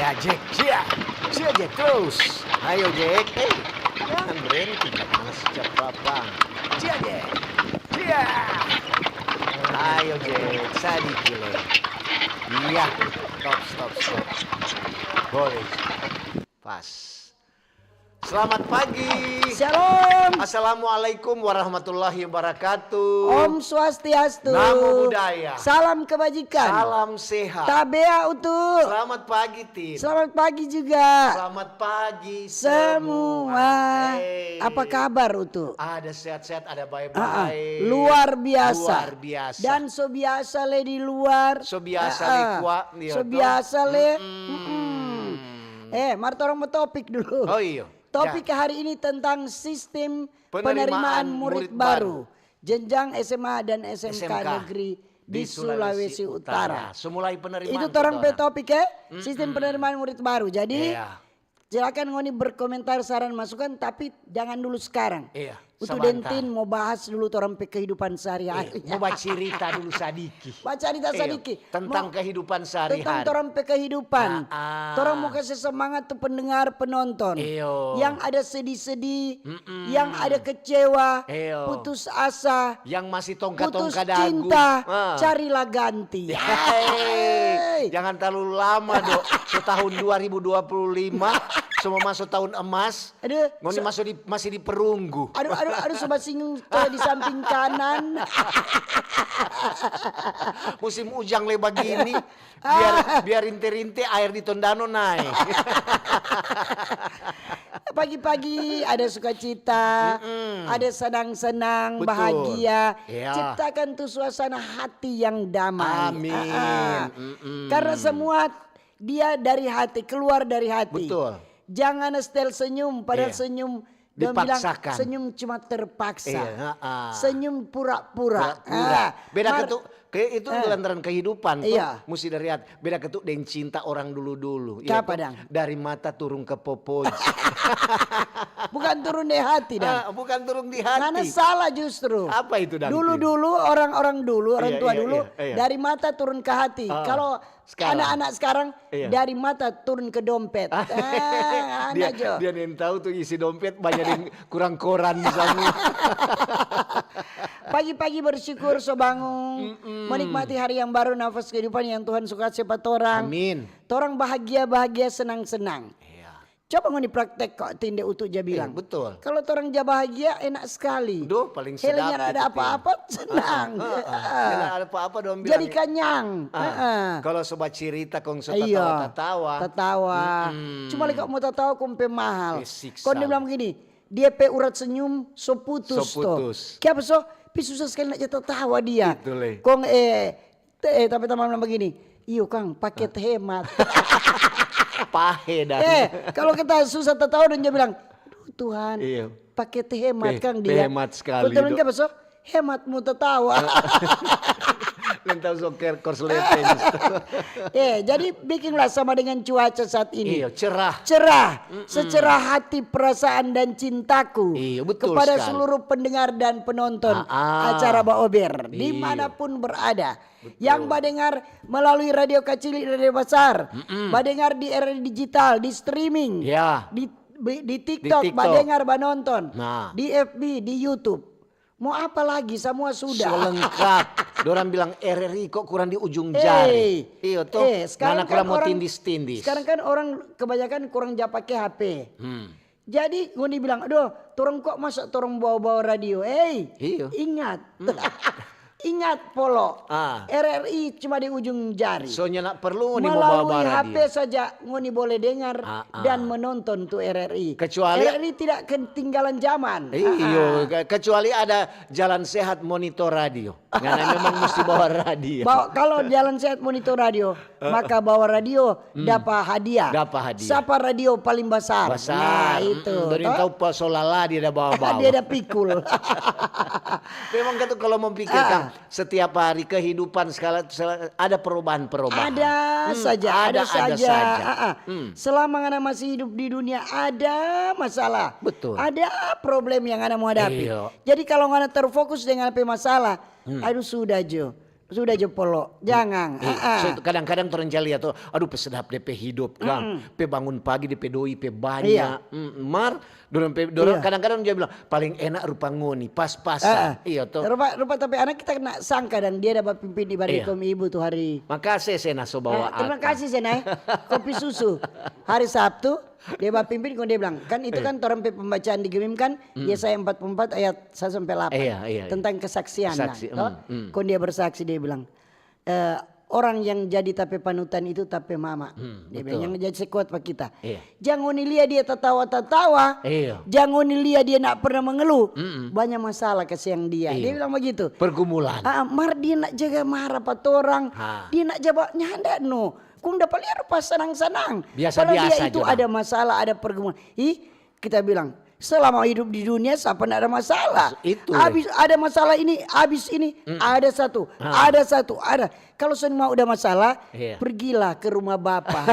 Cia Jack, Cia Jack terus. Ayo Jack, jangan berhenti, mana sejak babang. Cia Jack, Cia. Ayo Jack, sedikit le. Iya, stop. Boleh, pas. Selamat pagi. Shalom. Assalamualaikum warahmatullahi wabarakatuh. Om Swastiastu. Namo Buddhaya. Salam kebajikan. Salam sehat. Tabea utuh. Selamat pagi Tin. Selamat pagi juga. Selamat pagi semua. Hey. Apa kabar utuh? Ada sehat-sehat, ada baik-baik. Luar biasa. Luar biasa. Dan so biasa le di luar. So biasa le kuat. So biasa le. Mari orang mau topik dulu. Oh iya. Topik hari ini tentang sistem penerimaan murid baru. Jenjang SMA dan SMK negeri di Sulawesi Utara. Semulai penerimaan. Itu orang topik ya. Sistem penerimaan murid baru. Jadi silakan ngoni berkomentar, saran, masukan, tapi jangan dulu sekarang. Iya. Untuk Dentin mau bahas dulu orang kehidupan sehari-hari. Mau baca cerita dulu sadiki. Baca cerita sadiki. Tentang kehidupan sehari-hari. Tentang orang kehidupan. Orang mau kasih semangat tuh pendengar, penonton. Yang ada sedih-sedih, yang ada kecewa, putus asa, yang masih tongkat-tongkat putus dagu. Cinta, carilah ganti. Jangan terlalu lama dok. Setahun 2025 semua masuk tahun emas. Aduh, ngoni masih di perunggu. Aduh sobat singgung di samping kanan. Musim ujang le begini, biar rinte-rinte air di Tondano naik. Pagi-pagi ada sukacita, ada senang-senang, bahagia. Ciptakan tuh suasana hati yang damai. Amin. Karena semua dia dari hati, keluar dari hati. Betul. Jangan setel senyum, padahal senyum dipaksakan. Senyum cuma terpaksa. Senyum pura-pura. Beda itu lantaran kehidupan tuh. Mesti dari hati. Beda ketuk dengan cinta orang dulu-dulu. Apa dang? Dari mata turun ke popoji. Bukan turun di hati dang. Bukan turun di hati. Karena salah justru. Apa itu dang? Dulu-dulu orang tua dulu dari mata turun ke hati. Kalau anak-anak sekarang dari mata turun ke dompet. Dia yang tahu tuh isi dompet banyak yang kurang koran misalnya. Pagi-pagi bersyukur so bangun, menikmati hari yang baru, nafas kehidupan yang Tuhan suka cepat orang. Amin. Torang bahagia senang-senang. Coba ngoni praktek kok tinde utuh dia bilang. Betul. Kalau orang dia bahagia enak sekali. Duh paling sedap. Helanya ada apa-apa senang. Ada apa-apa dong bilang. Jadi kenyang. Kalau sobat cerita kong tertawa. Cuma kalau mau tertawa kumpe mahal. Kau dia bilang begini, dia pe urat senyum so putus. Kenapa so? Tapi susah sekali nak jatuh tertawa dia. Kong tapi teman-teman begini, iyo Kang paket hemat. Pahe dah. Kalau kita susah tertawa dan dia bilang, Tuhan, paket hemat Kang dia. Hemat sekali. Betul enggak besok? Hematmu tertawa. Lentau soker korsleting. Jadi bikinlah sama dengan cuaca saat ini. Cerah. Secerah hati, perasaan dan cintaku kepada sekali. Seluruh pendengar dan penonton acara Baober dimanapun berada. Yang badengar melalui radio kecil, radio besar, badengar di era digital, di streaming, di TikTok, badengar banonton, di FB, di YouTube. Mau apa lagi? Semua sudah. Lengkap. Dorang bilang RRI kok kurang di ujung jari. Iya tuh. Mana kurang mau tindis-tindis. Sekarang kan orang kebanyakan kurang jauh pakai HP. Jadi ngoni bilang, aduh, torong kok masa torong bawa-bawa radio. Ingat. Ingat Polo, RRI cuma di ujung jari. Soalnya nak perlu ngoni bawa melalui radio. HP saja ngoni boleh dengar dan menonton tuh RRI. Kecuali RRI tidak ketinggalan zaman. Kecuali ada Jalan Sehat Monitor Radio. Karena memang mesti bawa radio. Kalau Jalan Sehat Monitor Radio, maka bawa radio dapat hadiah. Siapa radio paling besar? Nah itu. Dari tahu Solala dia ada bawa-bawa. Dia ada pikul. Memang gitu kalau memikirkan setiap hari kehidupan skala ada perubahan-perubahan. Ada saja. Selama Anda masih hidup di dunia ada masalah. Betul. Ada problem yang Anda mau hadapi. Jadi kalau Anda terfokus dengan apa masalah, aduh sudah Jo. sudah jepolo, jangan. So itu kadang-kadang orang jali atau aduh pesedap DP hidup kan, pe bangun pagi DP doi pe banyak, mar dorang kadang-kadang dia bilang paling enak rupa ngoni pas-pasan, iya tuh. Rupa tapi anak kita kena sangka dan dia dapat pimpin di barikom ibu tuh hari. Makasih Sena so bawa terima kasih Sena, kopi susu hari Sabtu. Dia bawa pimpin kalau dia bilang kan itu kan orang pembacaan di Gemim kan Yesaya 44 ayat 1 sampai 8 tentang kesaksian. Kalau dia bersaksi dia bilang orang yang jadi tape panutan itu tape mama. Dia bilang yang jadi sekuat pak kita. Jangan lihat dia tertawa-tertawa. Jangan lihat dia nak pernah mengeluh. Banyak masalah kesiang dia. Dia bilang begitu. Pergumulan. Mar dia nak jaga marah pat orang. Dia nak jawab nyanda no. Kung dapat lihat pas senang-senang. Biasa-biasa dia itu ada masalah, ada pergumulan. Kita bilang selama hidup di dunia siapa nak ada masalah. Itu. Habis ada masalah ini, habis ini ada satu. Kalau semua udah masalah, pergilah ke rumah Bapak.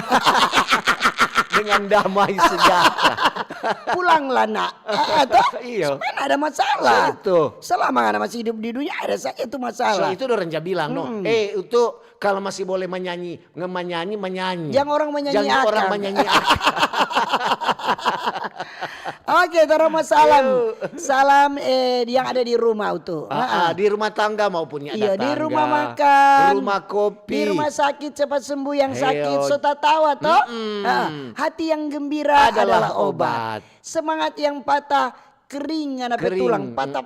Dengan damai sejahtera. Pulanglah nak. Atau supaya ada masalah. Selama anda masih hidup di dunia ada saja itu masalah. So itu orang bilang itu kalau masih boleh menyanyi. Jangan orang menyanyi. Jangan orang menyanyi. Oke, terima salam. Salam yang ada di rumah itu. Di rumah tangga maupun iya, di rumah makan, rumah kopi, di rumah sakit cepat sembuh yang sakit, so tawa toh. Hati yang gembira adalah obat. Semangat yang patah kering tulang patah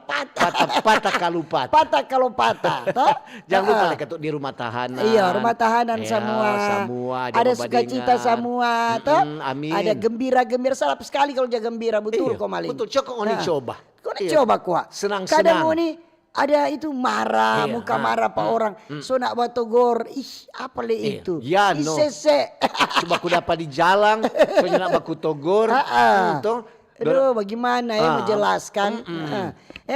kalau patah toh. Jangan lupa ketuk di rumah tahanan. Iya, rumah tahanan semua ada sukacita semua toh. Amin. Ada gembira salap sekali kalau jaga gembira betul kok Maling. Betul, coba coba. Kau coba kuah. Senang-senang. Kadang ini ada itu marah, muka marah pak orang. So nak batogor, apa le itu? Ya no. Coba aku dapat di jalan, so nak baku togor. Aduh, bagaimana menjelaskan?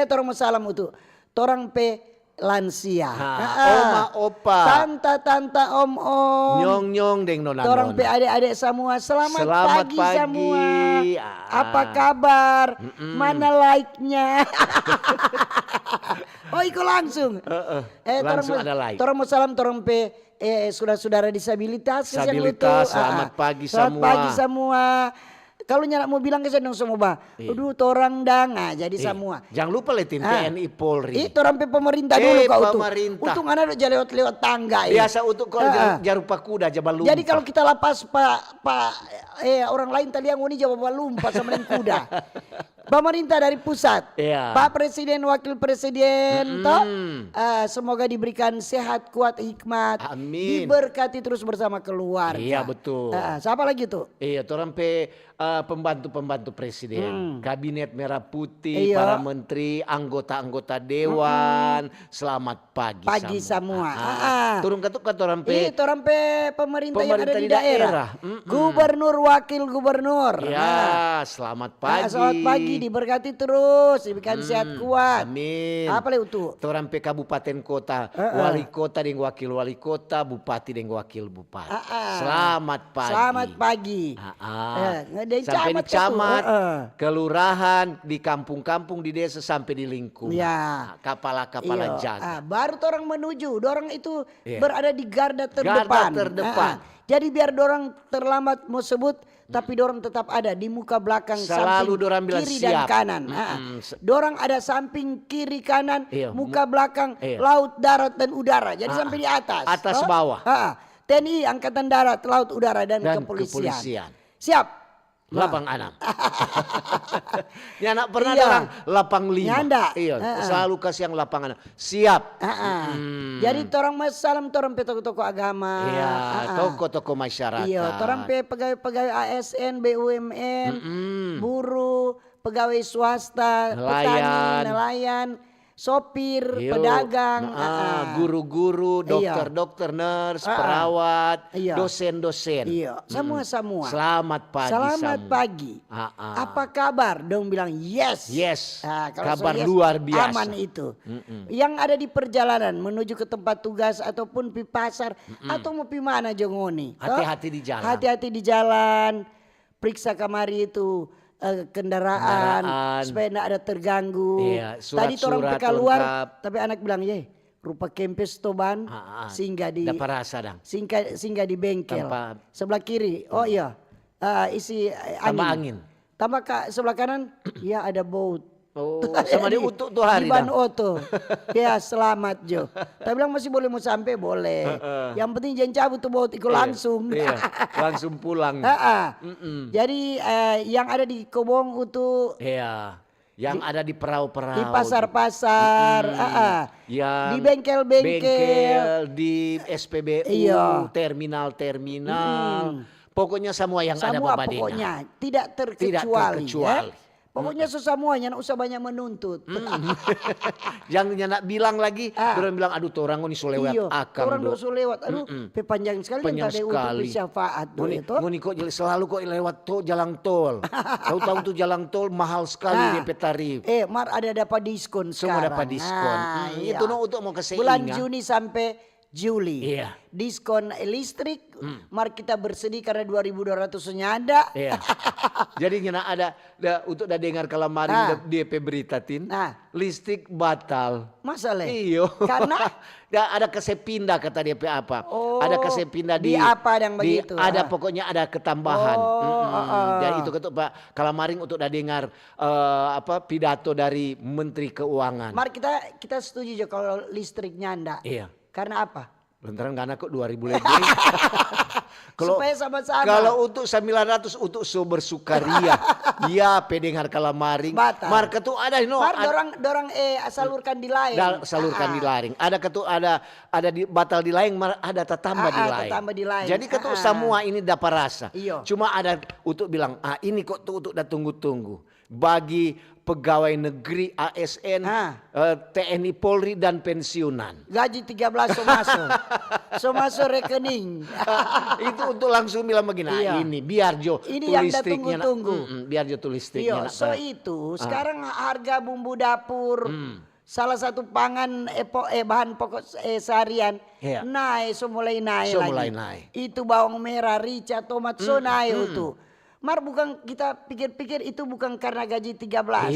Torang masalah itu, torang pe lansia, oma opa, tanta om, nyong deng nona. Torang pe adik-adik semua, selamat pagi semua. Apa kabar? Mana like-nya? Ikut langsung. Langsung ada like. Torang mau salam torang pe saudara-saudara disabilitas. Selamat pagi semua. Selamat pagi semua. Kalau nyak mau bilang ke sana semua, aduh torang jadi semua. Jangan lupa liatin TNI Polri. Itu orang pemerintah dulu kau tuh. Pemerintah. Untung anak udah lewat tangga. Biasa untuk kalau jarupa kuda jabal lumpah. Jadi kalau kita lapas orang lain tadi yang ini jabal lumpah sama dengan kuda. Pemerintah dari pusat, Pak Presiden, Wakil Presiden, semoga diberikan sehat, kuat, hikmat, amin. Diberkati terus bersama keluarga. Iya betul. Siapa lagi tuh? Iya, orang pembantu-pembantu presiden, kabinet merah putih, para menteri, anggota-anggota dewan, selamat pagi. Pagi semua. Turun ketuk orang pe. Orang pe pemerintah yang ada di daerah. Gubernur, wakil gubernur. Ya, selamat pagi. Selamat pagi. Diberkati terus, diberikan sehat kuat. Amin. Apa lagi itu? Orang pe kabupaten kota, wali kota dengan wakil wali kota, bupati dengan wakil bupati. Selamat pagi. Selamat pagi. Sampai di camat, kelurahan, di kampung-kampung, di desa sampai di lingkungan. Ya. Kepala-kepala jaga. Baru orang menuju, orang itu berada di garda terdepan. Jadi biar dorang terlambat mau sebut, tapi dorang tetap ada di muka belakang, selalu dorang bilang kiri siap. dan kanan. Dorang ada samping kiri kanan, muka belakang, laut, darat dan udara. Jadi sampai di atas. Atas bawah. TNI, Angkatan Darat, Laut, Udara dan kepolisian. Siap. Lapang 6. Ya nak pernah dorang lapang 5. Nyanda. Iya, selalu kasih yang lapang 6. Siap. Jadi torang masalam torang pe toko-toko agama. Iya, toko-toko masyarakat. Iya, torang pe pegawai-pegawai ASN, BUMN, buruh, pegawai swasta, petani, nelayan, sopir, pedagang, guru-guru, dokter-dokter, nurse, perawat, dosen-dosen. Iya, semua. Selamat pagi. Selamat pagi. Apa kabar? Dong bilang yes. Yes. Kalau kabar yes, luar biasa. Aman itu. Yang ada di perjalanan menuju ke tempat tugas ataupun di pasar atau mau pi mana jongoni. Hati-hati di jalan. Hati-hati di jalan. Periksa kamari itu. Kendaraan supaya tidak ada terganggu. Surat, tadi orang keluar tapi anak bilang rupa kempes toban singgah di dapat rasa dang. singgah di bengkel. Sebelah kiri. Oh iya. Isi Tambah angin. Tambah sebelah kanan ya ada boat. Oh, sama di utuk tuh hari di ban oto. Ya selamat Jo. Tapi bilang masih boleh mau sampai boleh. Yang penting jangan cabut tuh boat ikut langsung. Iya, langsung pulang. Jadi yang ada di Kobong itu yang ada di perahu-perahu. Di pasar-pasar. Yang di bengkel-bengkel. Di SPBU, terminal-terminal. Pokoknya semua yang ada Bapak Dengar. Pokoknya tidak terkecuali. Pokoknya semuanya, nak usah banyak menuntut. Jangan nak bilang lagi, orang bilang aduh tuh orang ini so lewat akang. Orang so lewat, aduh panjang sekali yang tadi untuk syafaat. Ngoni kok selalu kok lewat jalan tol. Tahu-tahu tuh jalan tol mahal sekali DP tarif. Mar ada dapat diskon sekarang. Semua dapat diskon. Itu untuk mau keseingat. Bulan Juni sampai Juli. Diskon listrik. Mari kita bersedih karena 2.200-nya ada. Jadi ada untuk dengar kemarin DP berita tin. Listrik batal. Masalah. Iyo. Karena ada kesepindah kata DP apa. Ada kesepindah di apa yang begitu. Ada pokoknya ada ketambahan. Jadi itu ketuk Pak Kalamaring untuk dengar pidato dari Menteri Keuangan. Mari kita setuju juga kalau listriknya anda. Karena apa? Lantaran karena kok 2.000 lebih. Supaya sama-sama. Kalau untuk 900 untuk bersukaria. Ya pendengar Kalamaring. Marka tuh ada dorang salurkan di lain. Salurkan di lain. Ada ketu ada di batal di lain, ada tambah di lain. Jadi ketu semua ini dapat rasa. Cuma ada untuk bilang ini kok tuh untuk tunggu-tunggu. Bagi pegawai negeri ASN, TNI Polri dan pensiunan. Gaji 13 so masuk rekening. Itu untuk langsung bilang begini, ini biar Jo ini yang dah tunggu-tunggu. Biar Jo tulis listriknya. So itu sekarang harga bumbu dapur, salah satu pangan bahan pokok seharian naik, mulai naik lagi. Itu bawang merah, rica, tomat naik itu. Bukan kita pikir-pikir itu bukan karena gaji 13.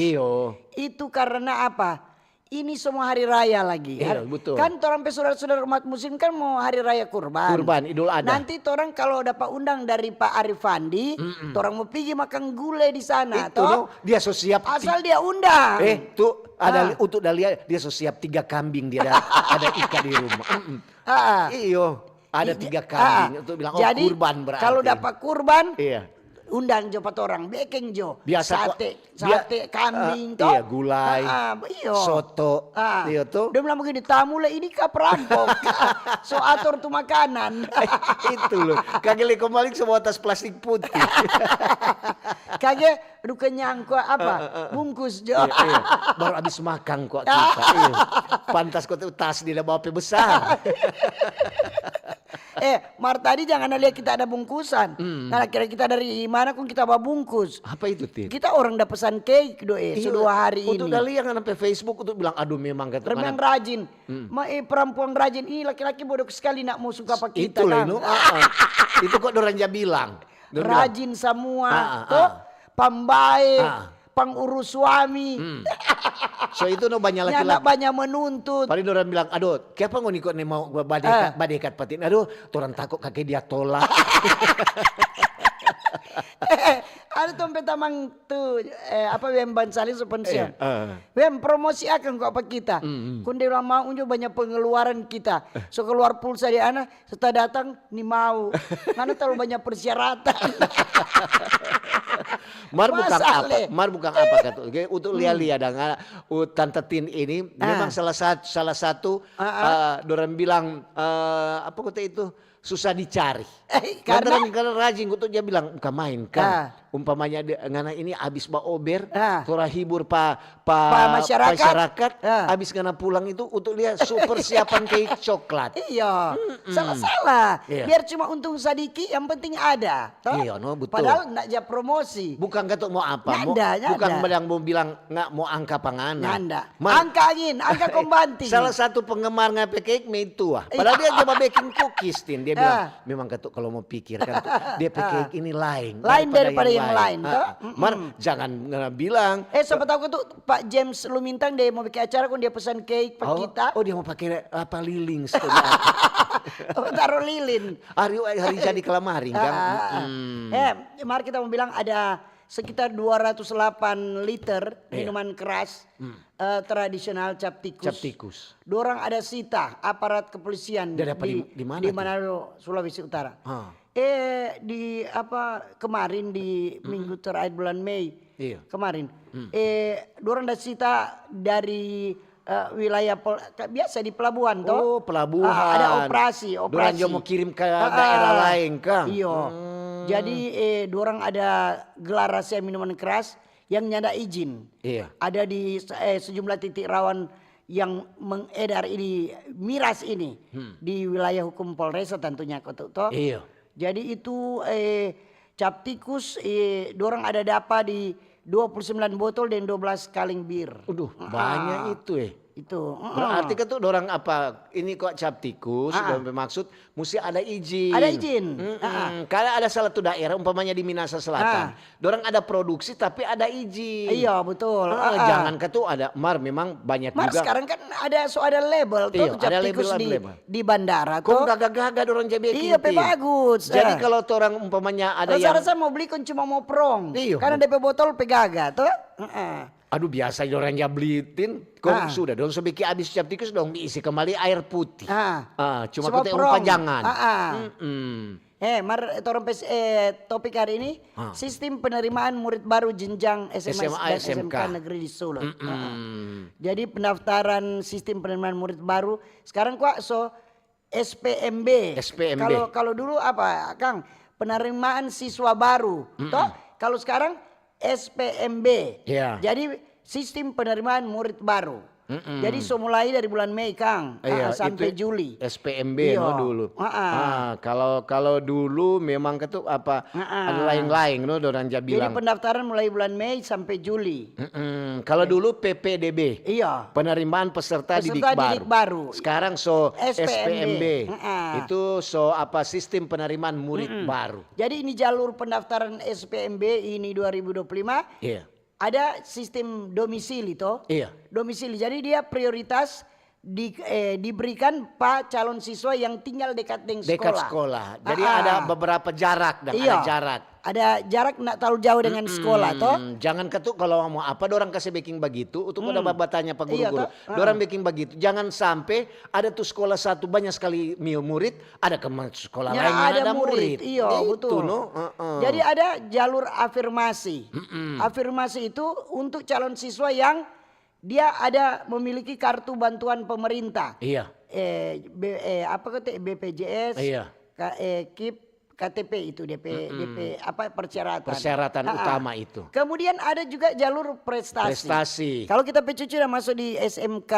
Itu karena apa? Ini semua hari raya lagi. Betul. Kan orang saudara-saudara umat muslim kan mau hari raya kurban. Idul Adha. Nanti orang kalau dapat undang dari Pak Arif Fandi, orang mau pergi makan gulai di sana. Itu dia so siap. Asal dia undang. Tuh ada untuk Dahlia dia so siap 3 kambing dia ada ikan di rumah. Ada 3 kambing untuk bilang jadi, kurban berarti. Kalau dapat kurban, undang jo 4 orang, bekeng jo. Biasa sate kambing toh. Gulai. Soto. Tuh. Dia bilang begini, tamu lah ini kah perampok. So atur tuh makanan. Itu loh. Kagak kembali semua tas plastik putih. Kagak aduh kenyang kok bungkus jo. Baru habis makan kok kita. Pantas kok tas dia bawa besar. Mar tadi jangan lihat kita ada bungkusan. Karena kira kita dari mana pun kita bawa bungkus. Apa itu Tin? Kita orang udah pesan cake sudah hari ini. Untuk Dahlia yang sampai Facebook untuk bilang aduh memang kata memang rajin. Perempuan rajin ini laki-laki bodoh sekali nak mau suka apa kita. Itu kan. Itu kok Doranja bilang. Rajin semua. Tuh pambaik. Pengurus suami. So itu banyak laki-laki. Nyana banyak menuntut. Paling orang bilang, aduh, kenapa ngoni kok nih mau badekat patin? Aduh, orang takut kakek dia tolak. Ada tempat tamang tuh Wem Bansali sepensiun. Wem promosi akan kok apa kita. Kunde bilang mau unjuk banyak pengeluaran kita. So keluar pulsa di ana, setelah datang nih mau. Karena terlalu banyak persyaratan. Mar bukan apa kata. Untuk lihat dengan Tante Tin ini memang salah satu dorang bilang apa kata itu susah dicari. Karena rajin untuk dia bilang bukan main kan. Umpamanya ngana ini habis ober, tora hibur pa masyarakat, habis ngana pulang itu untuk lihat persiapan cake coklat. Salah-salah. Biar cuma untung sedikit yang penting ada. Betul. Padahal nak jadi promosi. kompetensi. Bukan ketuk mau apa, Nyanda. bukan yang mau bilang nggak mau angka pangana. Nyanda. Angka angin, angka kombanting. Salah satu penggemar ngape cake itu padahal dia coba baking cookies tin. Dia bilang memang ketuk kalau mau pikir kan dia cake ini lain daripada yang lain. Mar jangan bilang. Siapa tahu ketuk Pak James Lumintang dia mau bikin acara kan dia pesan cake pak kita. Oh dia mau pakai apa lilin taruh lilin. Hari jadi kelamaring kan. Mari kita mau bilang ada sekitar 208 liter minuman keras tradisional cap tikus. Dorang ada sita aparat kepolisian di mana? Di Manado, Sulawesi Utara. Kemarin di minggu terakhir bulan Mei. Kemarin. Dorang ada sita dari wilayah biasa di pelabuhan toh. Oh, pelabuhan. Ada operasi. Dorang mau kirim ke daerah lain kan. Iya. Jadi dorang ada gelar rahasia minuman keras yang nyanda izin. Iya. Ada di sejumlah titik rawan yang mengedar ini miras ini di wilayah hukum Polresa tentunya toh. Iya. Jadi itu cap tikus dorang ada dapat di 29 botol dan 12 kaleng bir. Banyak itu Itu. Berarti kan tuh orang apa ini kok cap tikus bermaksud mesti ada izin. Ada izin. Karena ada salah satu daerah umpamanya di Minahasa Selatan. Dorang ada produksi tapi ada izin. Iya betul. Jangan kan tuh ada memang banyak juga. Sekarang kan ada label tuh cap ada tikus label. di bandara tuh. tuh. Kok gagah-gagah dorang jadi Iya bagus. Jadi kalau orang umpamanya ada yang rasa mau beli kan cuma mau prong. Iya. Karena DP botol pegaga tuh. Aduh biasa orang belitin kok sudah dong sebiki habis cap tikus dong diisi kembali air putih. Cuma kita pajangan. Topik hari ini sistem penerimaan murid baru jenjang SMA dan SMK negeri di Solo. Jadi pendaftaran sistem penerimaan murid baru sekarang SPMB. Kalau dulu apa Kang? Penerimaan siswa baru. Toh kalau sekarang SPMB. Jadi sistem penerimaan murid baru. Jadi mulai dari bulan Mei Kang sampai Juli. SPMB dulu. Kalau dulu memang ketuk apa ada lain-lain dorang bilang. Jadi pendaftaran mulai bulan Mei sampai Juli. Kalau dulu PPDB. Penerimaan peserta didik baru. Sekarang SPMB. Itu sistem penerimaan murid baru. Jadi ini jalur pendaftaran SPMB ini 2025. Ada sistem domisili toh. Domisili. Jadi dia prioritas diberikan pak calon siswa yang tinggal dekat dengan sekolah. Dekat sekolah. Jadi ada beberapa jarak dan ada jarak. Ada jarak nak terlalu jauh dengan sekolah toh. Jangan ketuk kalau mau apa dorang kasih baking begitu untuk udah babatanya pak guru-guru. Dorang baking begitu. Jangan sampai ada tuh sekolah satu banyak sekali murid, ada ke sekolah lain ada murid. Iya betul. Jadi ada jalur afirmasi. Afirmasi itu untuk calon siswa yang dia ada memiliki kartu bantuan pemerintah. BPJS, KIP, KTP itu DP persyaratan utama itu. Kemudian ada juga jalur prestasi. Kalau kita pecucu dan masuk di SMK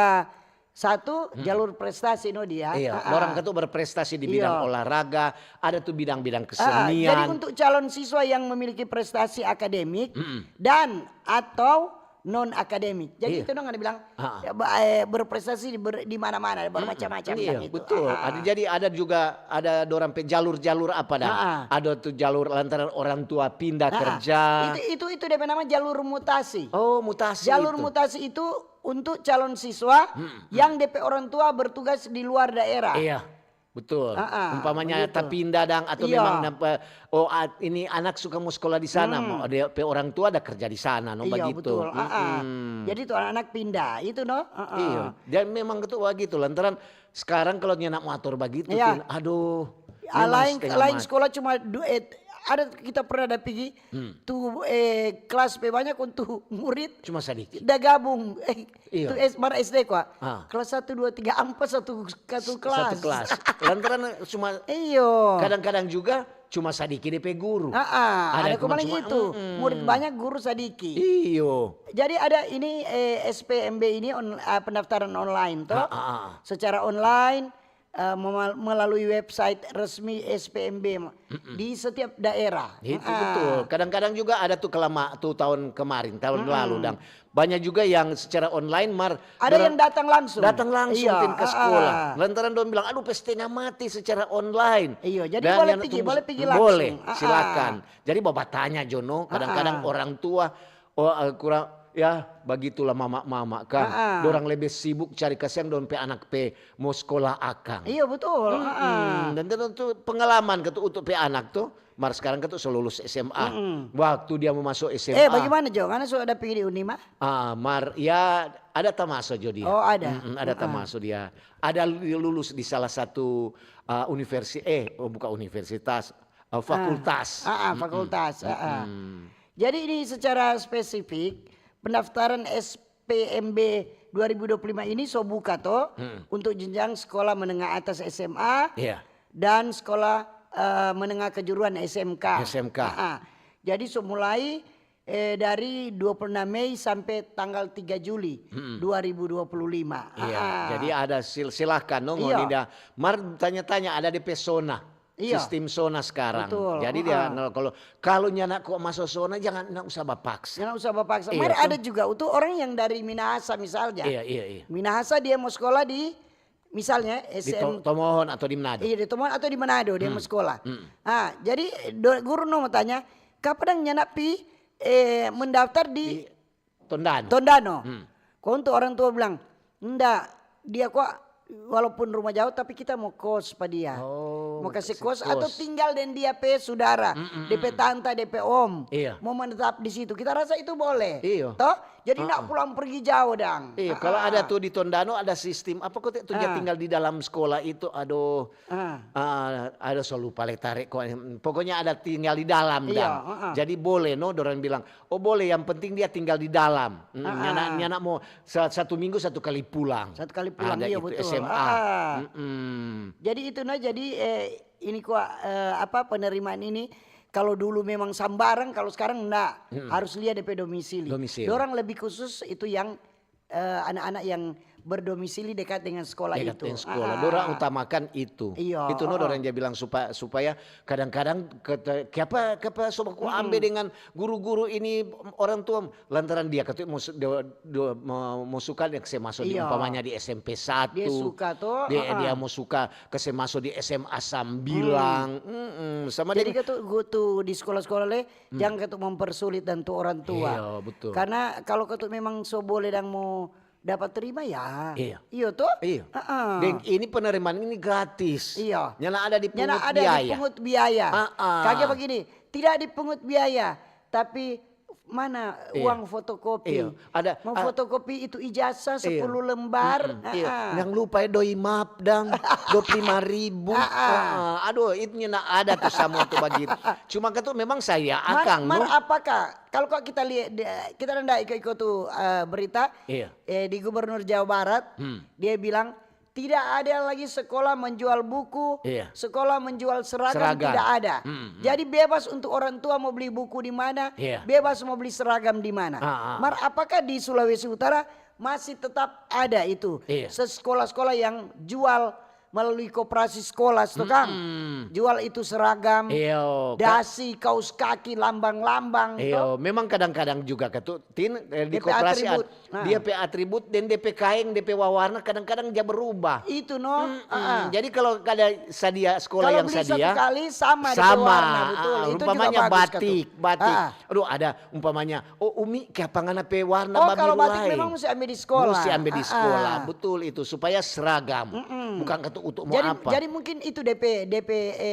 1 jalur prestasi dia. Orang itu berprestasi di bidang olahraga, ada tuh bidang-bidang kesenian. Jadi untuk calon siswa yang memiliki prestasi akademik dan atau non akademik. Jadi itu dong ada bilang berprestasi di mana-mana bermacam-macam kan itu. Betul. Jadi ada juga ada dorang jalur-jalur apa dah. Ada tuh jalur lantaran orang tua pindah kerja. Itu dia nama jalur mutasi. Oh, mutasi. Jalur mutasi itu untuk calon siswa yang DP orang tua bertugas di luar daerah. Betul. Umpamanya pindah atau memang ini anak suka mau sekolah di sana, mau ada orang tua ada kerja di sana, begitu. Betul. Jadi itu anak-anak pindah itu Dan memang gitu lantaran sekarang kalau nyenak motor begitu, aduh. Lain sekolah cuma duit. Ada kita pernah ada pergi tuh kelas banyak untuk murid cuma sedikit. Udah gabung itu SD kok. Kelas 1 2 3 4 satu kelas. Satu kelas. Lantaran cuma kadang-kadang juga cuma sedikit DP guru. Ada kemarin itu. Murid banyak guru sedikit. Jadi ada ini SPMB ini pendaftaran online toh. Secara online melalui website resmi SPMB di setiap daerah. Itu betul. Kadang-kadang juga ada tuh tahun kemarin, tahun lalu, dan banyak juga yang secara online ada yang datang langsung. Iya, tim ke sekolah. Lantaran dia bilang, aduh setengah mati secara online. Iya, jadi boleh pergi langsung. Boleh, silakan. Jadi bapak tanya Jono, kadang-kadang orang tua kurang. Ya begitulah mama kan. Dorang lebih sibuk cari kasihan don pe anak pe mau sekolah akang. Iya betul. Dan itu pengalaman untuk pe anak tuh. Sekarang kan tuh lulus SMA. Waktu dia mau masuk SMA. Bagaimana Jo? Karena sudah pergi di Unima? Ya ada tamasuk Jo dia. Oh ada. Ada tamasuk dia. Ada lulus di salah satu bukan universitas, fakultas. Fakultas. Jadi ini secara spesifik pendaftaran SPMB 2025 ini buka toh untuk jenjang sekolah menengah atas SMA dan sekolah menengah kejuruan SMK. Jadi mulai dari 26 Mei sampai tanggal 3 Juli 2025. Jadi ada silahkan tanya-tanya ada di Pesona. Sistem zona sekarang. Betul. Jadi dia kalau nyanak kok masuk zona jangan usah bapaksa. Jangan usah bapaksa. Mari ada juga untuk orang yang dari Minahasa misalnya. Iya. Minahasa dia mau sekolah di misalnya di Tomohon atau di Manado. Iya di Tomohon atau di Manado dia mau sekolah. Jadi guru mau tanya, kapan nyanak mendaftar di Tondano. Kok untuk orang tua bilang, enggak, dia kok walaupun rumah jauh tapi kita mau kos pada dia. Mau kasih kos atau tinggal dan dia saudara, DP tante, DP om. Mau menetap di situ. Kita rasa itu boleh. Toh? Jadi enggak pulang pergi jauh dang. Kalau ada tuh di Tondano ada sistem apa kok tuh dia tinggal di dalam sekolah itu ada selalu paling tarik kok. Pokoknya ada tinggal di dalam dang. Jadi boleh dorang bilang, "Oh boleh, yang penting dia tinggal di dalam." Nyana mau satu minggu satu kali pulang. Satu kali pulang iya betul. SMA. Jadi itu jadi ini penerimaan ini kalau dulu memang sambarang, kalau sekarang enggak harus lihat DP domisili. Orang lebih khusus itu yang anak-anak yang berdomisili dekat dengan sekolah itu. Dekat dengan sekolah. Dorang utamakan itu. Itu dorang dia bilang supaya kadang-kadang kenapa sobaku ambil dengan guru-guru ini orang tua lantaran dia mau suka dia masuk umpamanya di SMP 1. Dia suka tuh. Dia mau suka masuk di SMA Sambilang. Sama jadi tuh di sekolah-sekolah jangan mempersulit dan tuh orang tua. Iya, betul. Karena kalau memang boleh dan mau dapat terima ya. Iya tuh. Dan ini penerimaan ini gratis. Iya. Nyana ada dipungut biaya. Dipungut biaya. Kayak begini, tidak dipungut biaya, tapi mana uang fotokopi. Ada mau fotokopi itu ijazah 10 lembar. Yang lupa doi map dang 25.000. Aduh itu nyana ada tuh sama tuh begitu. Cuma kan tuh memang saya akang apakah kalau kita lihat kita hendak ikut tuh berita di Gubernur Jawa Barat dia bilang tidak ada lagi sekolah menjual buku, sekolah menjual seragam. Tidak ada. Jadi bebas untuk orang tua mau beli buku di mana, bebas mau beli seragam di mana. Apakah di Sulawesi Utara masih tetap ada itu sekolah-sekolah yang jual melalui koperasi sekolah itu kan jual itu seragam, dasi, kaos kaki, lambang-lambang. Memang kadang-kadang juga di koperasi dia pe atribut dan DP kain, DP warna kadang-kadang dia berubah. Itu jadi kalau ada sekolah yang satu kali sama warna betul. Itu umpamanya juga batik. Aduh ada umpamanya Umi kapangan pe warna babi kalau batik memang mesti ambil di sekolah. Betul itu supaya seragam. Bukan untuk mau apa. Jadi mungkin itu DP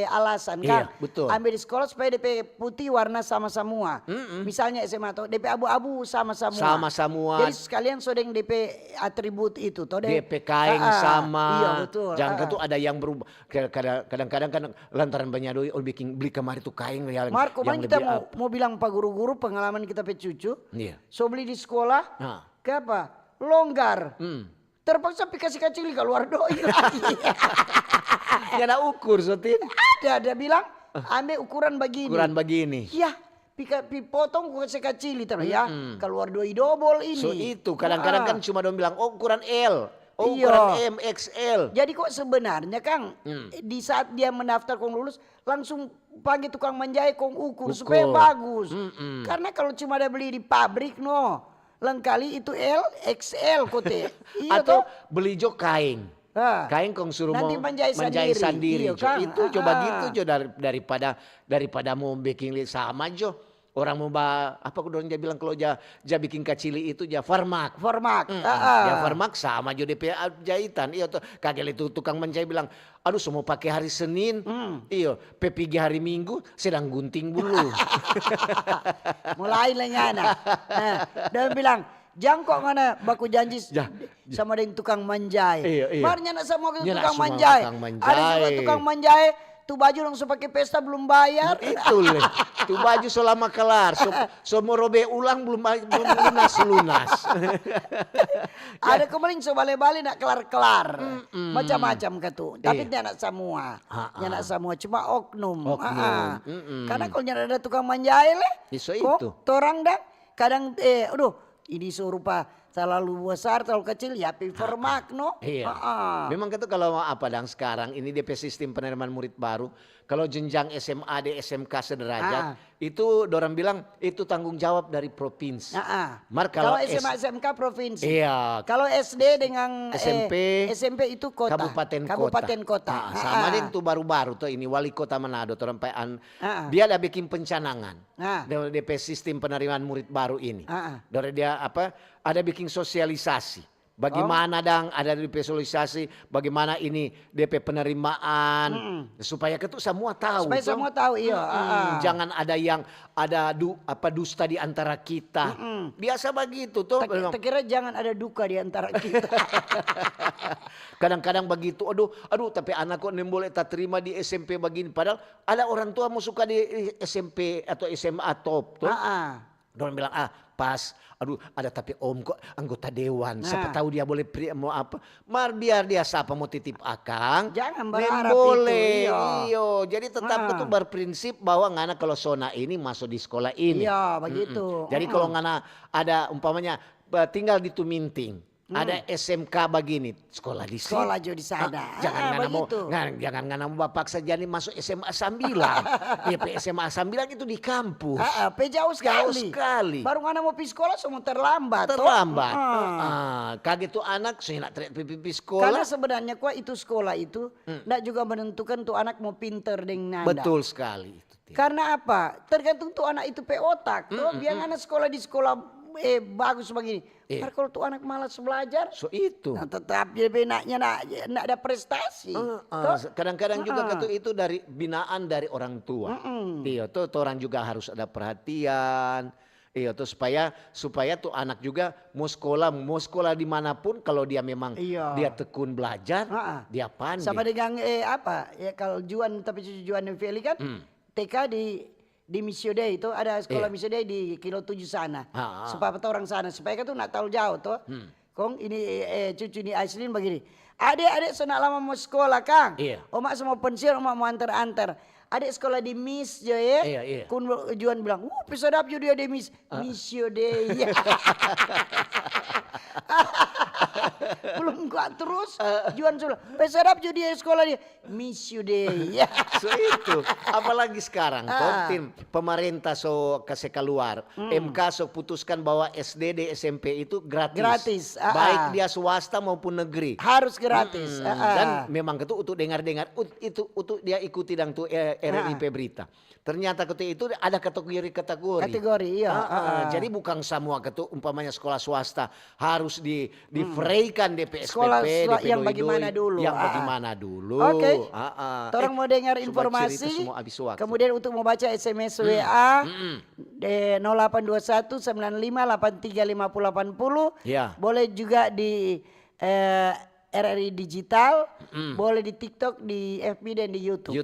alasan kan. Betul. Ambil di sekolah supaya DP putih warna sama semua. Misalnya SMA atau DP abu-abu sama semua. Sama semua. Jadi sekalian sodeng DP atribut itu toh DP kain sama. Iya betul. Jangan tuh ada yang berubah. Kadang-kadang kan lantaran banyak doi beli kemari tuh kain yang kemarin kita mau bilang Pak Guru-guru pengalaman kita pe cucu. So beli di sekolah. Kenapa? Longgar. Terpaksa kasih kacil keluar doi lagi. Ya ada ukur Sotin. Ada bilang ambil ukuran begini. Ukuran begini. Ya, potong kasih kacil ya. Keluar doi double ini. So itu kadang-kadang kan cuma dong bilang ukuran L. Oh, Iya. ukuran M, XL. Jadi kok sebenarnya Kang, di saat dia mendaftar kong lulus, langsung panggil tukang menjahit kong ukur supaya bagus. Karena kalau cuma ada beli di pabrik lengkali itu L, XL kote. Iya Atau toh. beli jo kain. Ah. Kain kong suruh Nanti mau menjahit sendiri. Iya, Jo. Kang. Itu coba Ah. gitu Jo, daripada mau bikin sama Jo. Orang mau apa orang dia bilang kalau ja bikin kacili itu ja farmak. Formak. Ya farmak sama jo DP jahitan. Iya tuh kagak itu tukang menjahit bilang, aduh semua pakai hari Senin. Iya, PPG hari Minggu sedang gunting bulu. Mulai lah nyana. Dan bilang, jangkok mana baku janji sama dengan tukang manjai. Iya. Marnya nak sama Nya nak tukang semua manjai. tukang manjai. Ada juga tukang manjai. Tuh baju langsung pakai pesta belum bayar. Itu leh. Tuh baju selama kelar. So mau robe ulang belum lunas. Ada kemarin so bale-bale nak kelar-kelar. Macam-macam katu. Tapi dia nak semua. Dia nak semua. Cuma oknum. Karena kalau ada tukang manjai leh. Iso kok itu. torang dah. Kadang aduh ini serupa terlalu besar, terlalu kecil ya permak no. Iya. Memang itu kalau apa dang sekarang ini DP sistem penerimaan murid baru. Kalau jenjang SMA di SMK sederajat itu dorang bilang itu tanggung jawab dari provinsi. Mar Kalau SMA SMK provinsi. Iya. Kalau SD dengan SMP itu kota. Kabupaten kota. Sama dengan tuh baru-baru tuh ini wali kota Manado orang dia ada bikin pencanangan. Dari DP sistem penerimaan murid baru ini. Dari dia ada bikin sosialisasi. Bagaimana dang ada DP sosialisasi, bagaimana ini DP penerimaan supaya ketu semua tahu. Supaya semua tahu iya. Jangan ada yang ada dusta di antara kita. Biasa begitu tuh. Terkira jangan ada duka di antara kita. Kadang-kadang begitu. Aduh tapi anak kok boleh tak terima di SMP begini padahal ada orang tua mau suka di SMP atau SMA top tuh. Orang bilang pas, aduh ada tapi om kok anggota dewan, siapa tahu dia boleh mau apa, biar dia siapa mau titip akang, jangan berharap boleh, itu, iyo, jadi tetap itu berprinsip bahwa ngana kalau sona ini masuk di sekolah ini, iya begitu, jadi kalau ngana ada umpamanya tinggal di Tuminting. Ada SMK begini, sekolah di sini. Sekolah juga di sana. Jangan ngana mau paksa jadi masuk SMA 9. SMA 9 itu di kampus. Jauh sekali. Jauh sekali. Baru ngana mau pergi sekolah semua terlambat. Kaget tuh anak saya nak pergi sekolah. Karena sebenarnya itu sekolah itu enggak juga menentukan tuh anak mau pinter dengan nanda. Betul sekali. Karena apa? Tergantung tuh anak itu otak. Biar anak sekolah di sekolah bagus begini. Kalau tuh anak malas belajar, so itu. Nah, tetap dia benaknya nak ada prestasi. Kadang-kadang juga itu dari binaan dari orang tua. Iya tuh orang juga harus ada perhatian. Iya tuh supaya tuh anak juga mau sekolah dimanapun kalau dia memang dia tekun belajar, dia pandai. Sama dengan kalau Juan tapi Juan Feli kan TK di Missio Dei itu ada sekolah Missio Dei di Kilo 7 sana. Supaya orang sana supaya kan tuh nak tahu jauh tuh. Kong ini cucu ini Aislin begini. Adik-adik sudah lama mau sekolah Kang. Omak semua pensiun, omak mau antar-antar. Adik sekolah di Miss jo ya. Kun Juan bilang, pesadap jo dia di Missio Dei. Belum kuat terus Juan sudah pesadap jo dia sekolah di Missio Dei. So itu apalagi sekarang tim pemerintah kasih keluar MK putuskan bahwa SD di SMP itu gratis. Baik dia swasta maupun negeri harus gratis. Dan memang itu untuk dengar itu untuk dia ikuti dan tuh RRIP berita. Ternyata itu ada kategori. Iya. Jadi bukan semua umpamanya sekolah swasta harus di free-kan DP SPP, sekolah DP yang bagaimana dulu. Yang bagaimana dulu. Oke. Orang mau dengar informasi. Kemudian untuk mau baca SMS WA 0821 95 83 50 80. Boleh juga di RRI Digital, boleh di TikTok, di FB dan di YouTube.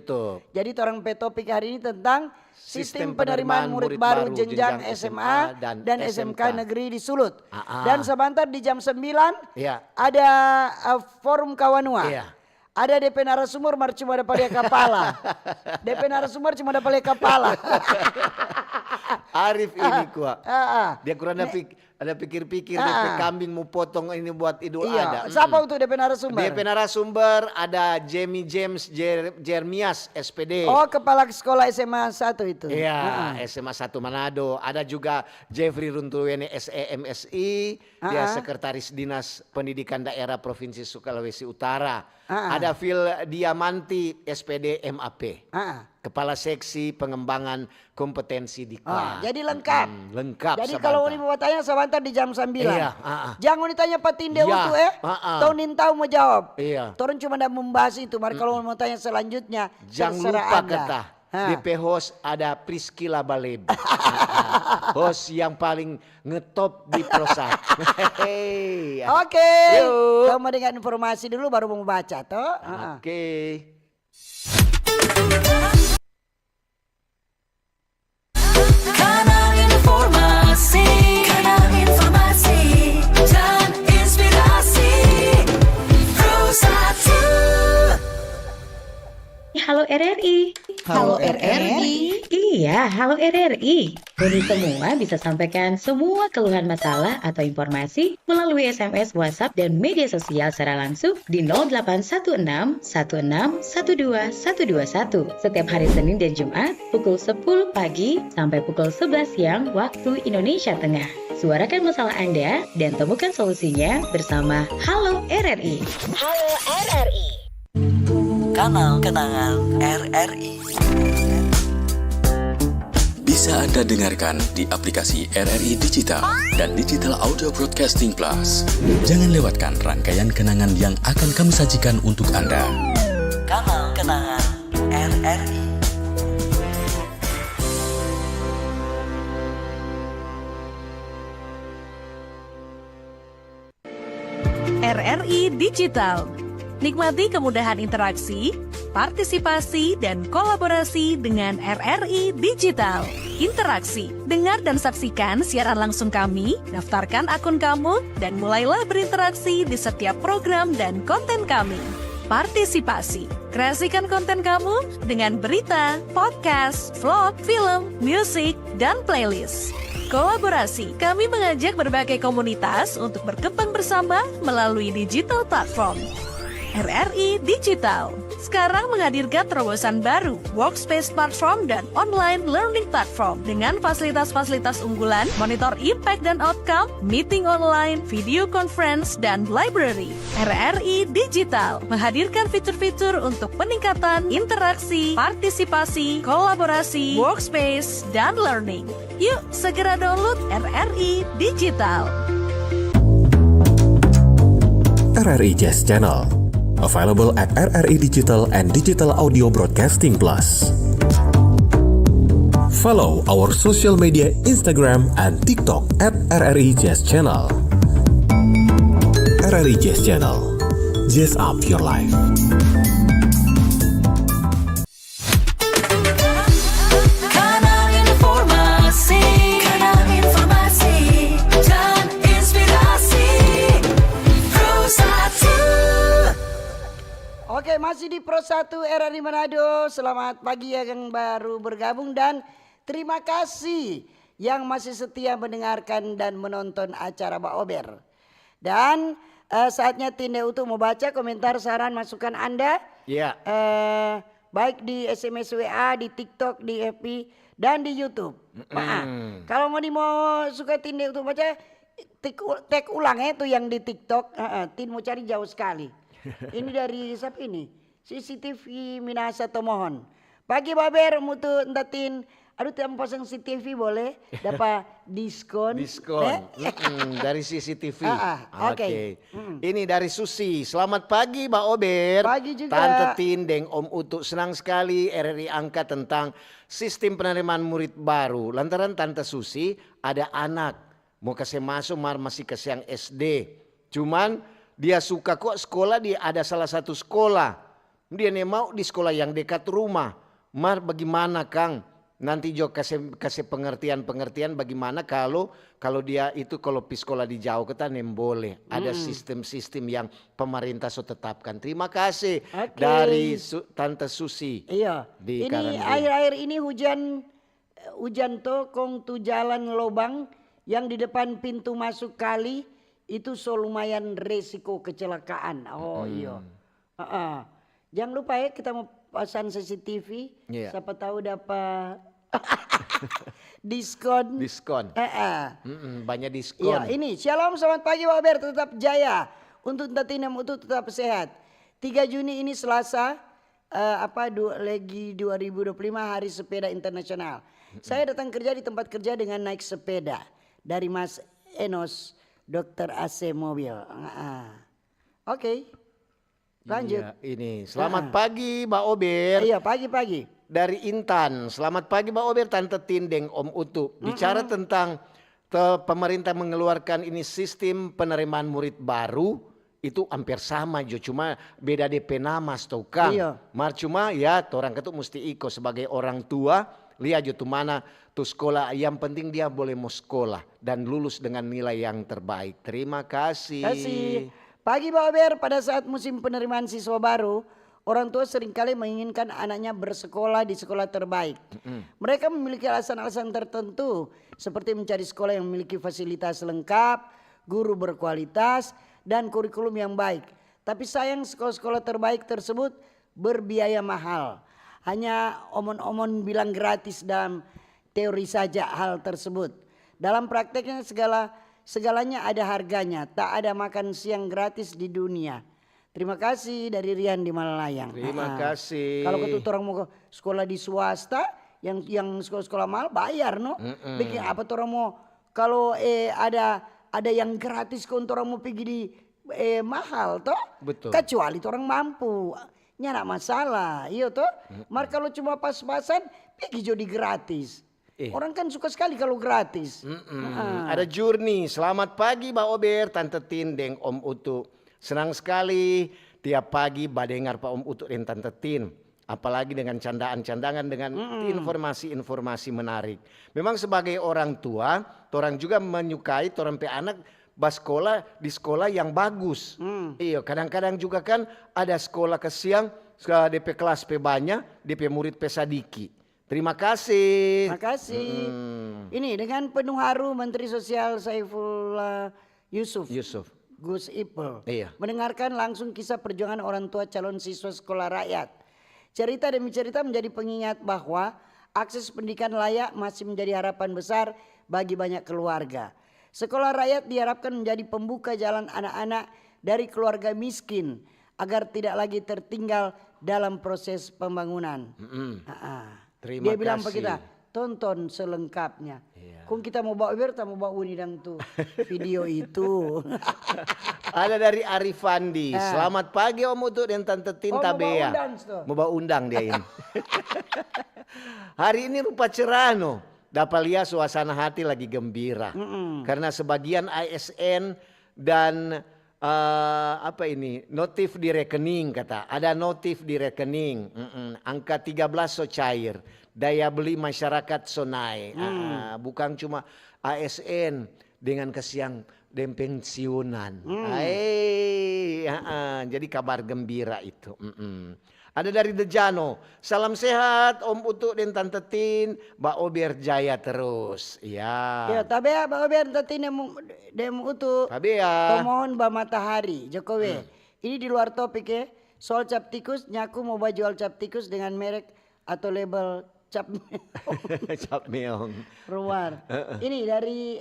Jadi orang topik hari ini tentang sistem penerimaan murid baru jenjang SMA dan SMK negeri di Sulut. Dan sebentar di jam 9 ada forum Kawanua. Ada DP narasumber cuma ada pada kepala. DP narasumber cuma ada pada kepala. Arif ini kuat. Dia kurang Ada pikir-pikir DP kambing mau potong ini buat Idul Adha. Siapa untuk DP narasumber? DP narasumber ada Jamie James Jeremias SPD. Oh, kepala sekolah SMA 1 itu. Iya, SMA 1 Manado. Ada juga Jeffrey Runtuwene SEMSI, dia Sekretaris Dinas Pendidikan Daerah Provinsi Sulawesi Utara. Ada Phil Diamanti SPD MAP. Kepala Seksi Pengembangan Kompetensi di kelas. Jadi lengkap. Lengkap. Jadi kalau mau tanya sebentar di jam 9. Iya, Jangan ditanya Pak Tinde untuk Tonin tahu mau jawab. Iya. Torun cuma ada membahas itu. Mari kalau mau tanya selanjutnya jangan terserah lupa Anda. kata DP host ada Priscilla Baleb. Host yang paling ngetop di Prosa. Oke. Kamu dengan informasi dulu baru mau baca toh. Oke. Kanal informasi dan inspirasi Prosa 2. Halo RRI. Halo RRI. Iya, halo RRI. Jadi semua bisa sampaikan semua keluhan masalah atau informasi melalui SMS, WhatsApp, dan media sosial secara langsung di 0816 16 12 121 setiap hari Senin dan Jumat pukul 10 pagi sampai pukul 11 siang waktu Indonesia Tengah. Suarakan masalah Anda dan temukan solusinya bersama Halo RRI. Halo RRI. Kanal Kenangan RRI. Bisa Anda dengarkan di aplikasi RRI Digital dan Digital Audio Broadcasting Plus. Jangan lewatkan rangkaian kenangan yang akan kami sajikan untuk Anda. Kanal Kenangan RRI. RRI Digital. Nikmati kemudahan interaksi, partisipasi, dan kolaborasi dengan RRI Digital. Interaksi, dengar dan saksikan siaran langsung kami, daftarkan akun kamu, dan mulailah berinteraksi di setiap program dan konten kami. Partisipasi, kreasikan konten kamu dengan berita, podcast, vlog, film, musik, dan playlist. Kolaborasi, kami mengajak berbagai komunitas untuk berkembang bersama melalui digital platform. RRI Digital sekarang menghadirkan terobosan baru, workspace platform dan online learning platform dengan fasilitas-fasilitas unggulan, monitor impact dan outcome, meeting online, video conference, dan library. RRI Digital menghadirkan fitur-fitur untuk peningkatan interaksi, partisipasi, kolaborasi, workspace, dan learning. Yuk segera download RRI Digital. RRI Jazz Channel. Available at RRI Digital and Digital Audio Broadcasting Plus. Follow our social media Instagram and TikTok at RRI Jazz Channel. RRI Jazz Channel. Jazz up your life. Kanal informasi dan inspirasi Prosa 2. Oke, masih di Pro 1 RRI Manado. Selamat pagi yang baru bergabung dan terima kasih yang masih setia mendengarkan dan menonton acara Mbak Ober. Dan saatnya Tinde untuk membaca komentar, saran, masukan Anda. Iya. Baik di SMS WA, di TikTok, di FB, dan di YouTube. Kalau mau suka Tinde untuk baca, tag ulang itu yang di TikTok. Tin mau cari jauh sekali. Ini dari siapa ini? CCTV Minasa Tomohon. Pagi Baber mutu entatin. Aduh tidak pasang CCTV boleh dapat diskon. Dari CCTV. Oke. Ini dari Susi. Selamat pagi Mbak Ober. Pagi juga. Tante Tindeng, Om Utuk, senang sekali RRI angkat tentang sistem penerimaan murid baru. Lantaran Tante Susi ada anak mau kasih masuk masih kasih yang SD. Cuman dia suka kok sekolah, dia ada salah satu sekolah. Dia nih mau di sekolah yang dekat rumah. Bagaimana Kang? Nanti Jo kasih pengertian bagaimana kalau dia itu kalau pi sekolah di jauh kita boleh. Ada sistem-sistem yang pemerintah tetapkan. Terima kasih dari Tante Susi. Iya. Ini akhir-akhir ini hujan tuh kong tu jalan lobang yang di depan pintu masuk kali itu lumayan resiko kecelakaan. Oh iya. Jangan lupa ya kita mau pasang CCTV. Iya. Siapa tahu dapat diskon. Diskon. Banyak diskon. Iya, ini Shalom, selamat pagi Pak Ber, tetap jaya. Untuk Tatinam Utu tetap sehat. 3 Juni ini Selasa, lagi 2025 Hari Sepeda Internasional. Saya datang kerja di tempat kerja dengan naik sepeda dari Mas Enos, dokter AC mobil. Oke. Lanjut. Iya, ini selamat pagi Mbak Ober. Iya, pagi-pagi. Dari Intan, selamat pagi Mbak Ober, Tante Tindeng, Om Utu. Bicara tentang pemerintah mengeluarkan ini sistem penerimaan murid baru, itu hampir sama Jo, cuma beda DP nama tau Kang. Iya. Mar cuma ya orang ketuk mesti iko sebagai orang tua, lihat Jo tuh mana tuh sekolah, yang penting dia boleh mau sekolah dan lulus dengan nilai yang terbaik. Terima kasih. Pagi Pak Ober, pada saat musim penerimaan siswa baru, orang tua seringkali menginginkan anaknya bersekolah di sekolah terbaik. Mereka memiliki alasan-alasan tertentu seperti mencari sekolah yang memiliki fasilitas lengkap, guru berkualitas, dan kurikulum yang baik. Tapi sayang sekolah-sekolah terbaik tersebut berbiaya mahal. Hanya omon-omon bilang gratis dalam teori saja hal tersebut. Dalam prakteknya segalanya ada harganya. Tak ada makan siang gratis di dunia. Terima kasih dari Rian di Malalayang. Terima kasih. Kalau ketut orang mau sekolah di swasta, yang sekolah-sekolah mahal bayar no. Bikin apa orang mau kalau ada yang gratis kau orang mau pergi di mahal toh? Betul. Kecuali orang mampu. Nggak masalah, iya toh. Mar kalau cuma pas-pasan pergi jadi gratis. Orang kan suka sekali kalau gratis. Ada Jurni, selamat pagi Mbak Ober, Tante Tindeng, Om Utu. Senang sekali tiap pagi badengar Pak Om Utu dan Tante Tin. Apalagi dengan candaan-candangan, dengan informasi-informasi menarik. Memang sebagai orang tua, orang juga menyukai orang pe anak basekolah di sekolah yang bagus. Iya, kadang-kadang juga kan ada sekolah ke siang, DP kelas pe banyak, DP murid pe sadiki. Terima kasih. Terima kasih. Ini dengan penuh haru Menteri Sosial Saifullah Yusuf. Gus Ipul. Iya. Mendengarkan langsung kisah perjuangan orang tua calon siswa sekolah rakyat. Cerita demi cerita menjadi pengingat bahwa akses pendidikan layak masih menjadi harapan besar bagi banyak keluarga. Sekolah rakyat diharapkan menjadi pembuka jalan anak-anak dari keluarga miskin agar tidak lagi tertinggal dalam proses pembangunan. Terima Dia bilang kasih. ke kita, tonton selengkapnya. Kung kita mau bawa Berta, mau bawa Unidang tuh video itu. Ada dari Arifandi. Selamat pagi Om Utu dan Tante Tinta Bea. Mau bawa undang dia ini. Hari ini rupa cerah no. Dapat lihat suasana hati lagi gembira. Karena sebagian ASN dan notif di rekening kata. Ada notif di rekening. Angka 13 so cair. Daya beli masyarakat so naik. Bukan cuma ASN dengan kesiang dan pensiunan. Jadi kabar gembira itu. Ada dari Dejano. Salam sehat Om Utu dan Tante Tin. Mbak Ober jaya terus. Ya. Ya, tabea Mbak Ober Tante Tin demu Utu. Tabea. Pemohon Mbak Matahari Jokowi. Ini di luar topik ya. Soal cap tikus, nyaku mau jual cap tikus dengan merek atau label cap Cap meong. Ruar. Ini dari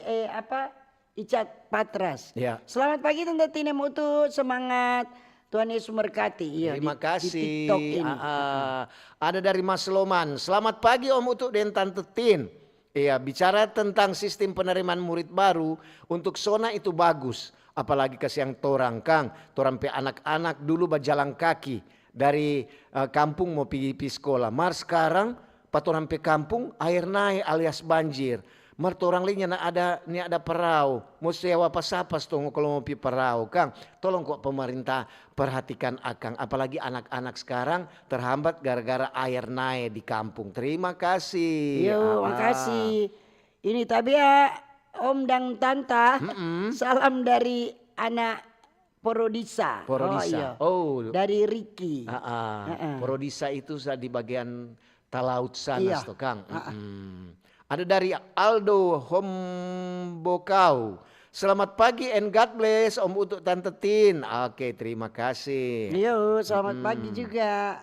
Icat Patras. Ya. Selamat pagi Tante Tin Utu, semangat. Tuhan Yesus memberkati. Iya, Terima di kasih. TikTok ini. Ada dari Mas Loman. Selamat pagi Om Utu dan Tante Tin. Iya, bicara tentang sistem penerimaan murid baru untuk zona itu bagus. Apalagi ke siang torang Kang. Torang pe anak-anak dulu berjalan kaki dari kampung mau pergi sekolah. Mar sekarang patorang pe kampung air naik alias banjir. Mertorang linya ada perahu. Mau sewa pas-pas tuh kalau mau pi perahu Kang. Tolong kok pemerintah perhatikan Akang. Apalagi anak-anak sekarang terhambat gara-gara air naik di kampung. Terima kasih. Yo, makasih. Ini tapi ya Om dan Tanta. Salam dari anak Porodisa. Porodisa. Oh, iya. Dari Ricky. Porodisa itu di bagian talaut sana Iya. tuh Kang. Ada dari Aldo Hombokau. Selamat pagi and God bless Om Utuk Tante Tin. Oke, terima kasih. Yo, selamat pagi juga.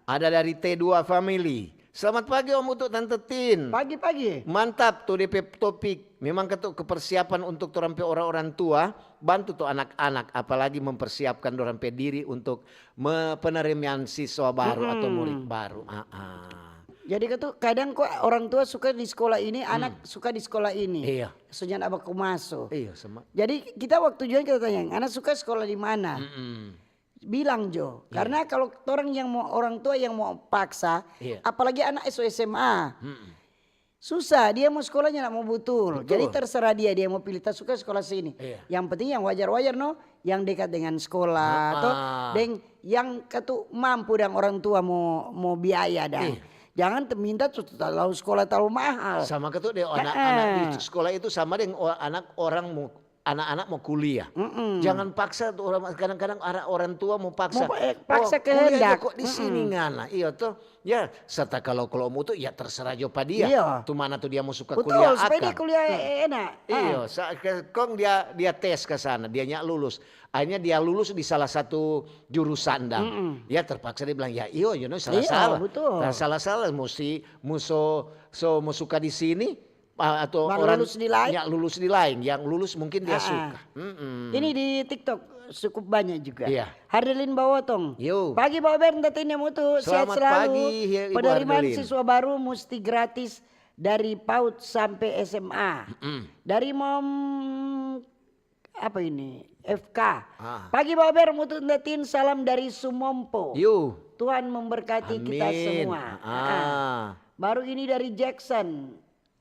Ada dari T2 Family. Selamat pagi Om Utuk Tante Tin. Pagi-pagi. Mantap tuh DP topik. Memang ketuk kepersiapan untuk torampe orang-orang tua. Bantu tuh anak-anak. Apalagi mempersiapkan torampe diri untuk penerimaan siswa baru atau murid baru. Jadi kadang kok orang tua suka di sekolah ini, anak suka di sekolah ini. Iya. Soalnya abang masuk. Iya sama. Jadi kita waktu jualan kita tanya, anak suka sekolah di mana? Bilang Jo, karena kalau orang tua yang mau paksa, apalagi anak SMA, susah dia mau sekolahnya nak mau betul. Jadi terserah dia mau pilih tak suka sekolah sini. Yang penting yang wajar-wajar yang dekat dengan sekolah atau yang mampu dan orang tua mau biaya dan. Jangan minta terlalu sekolah terlalu mahal. Sama deh anak-anak di sekolah itu sama dengan anak-anak mau kuliah. Jangan paksa tuh kadang-kadang orang tua mau paksa. Paksa kehendak. Kok di sini ngana. Iya tuh. Ya serta kalau mau tuh ya terserah jopa dia. Iya. Tuh mana tuh dia mau suka Betul, kuliah supaya akan. dia kuliah enak. Iya, kong dia tes ke sana, dia lulus. Akhirnya dia lulus di salah satu jurusan dah. Ya terpaksa dia bilang ya salah-salah. Betul. Salah-salah mau suka di sini atau orang lulus di lain. Ya lulus di lain, yang lulus mungkin dia suka. Ini di TikTok cukup banyak juga. Iya. Hardelin Bawotong. Yo. Pagi Bawa Ber, Ndatin Mutu, sehat Selamat selalu. pagi, Ibu Penerimaan Hardelin. siswa baru mesti gratis dari PAUD sampai SMA. Dari apa ini? FK. Pagi Bawa Ber, Mutu Ndatin, salam dari Sumompo. Yo. Tuhan memberkati kita semua. Baru ini dari Jackson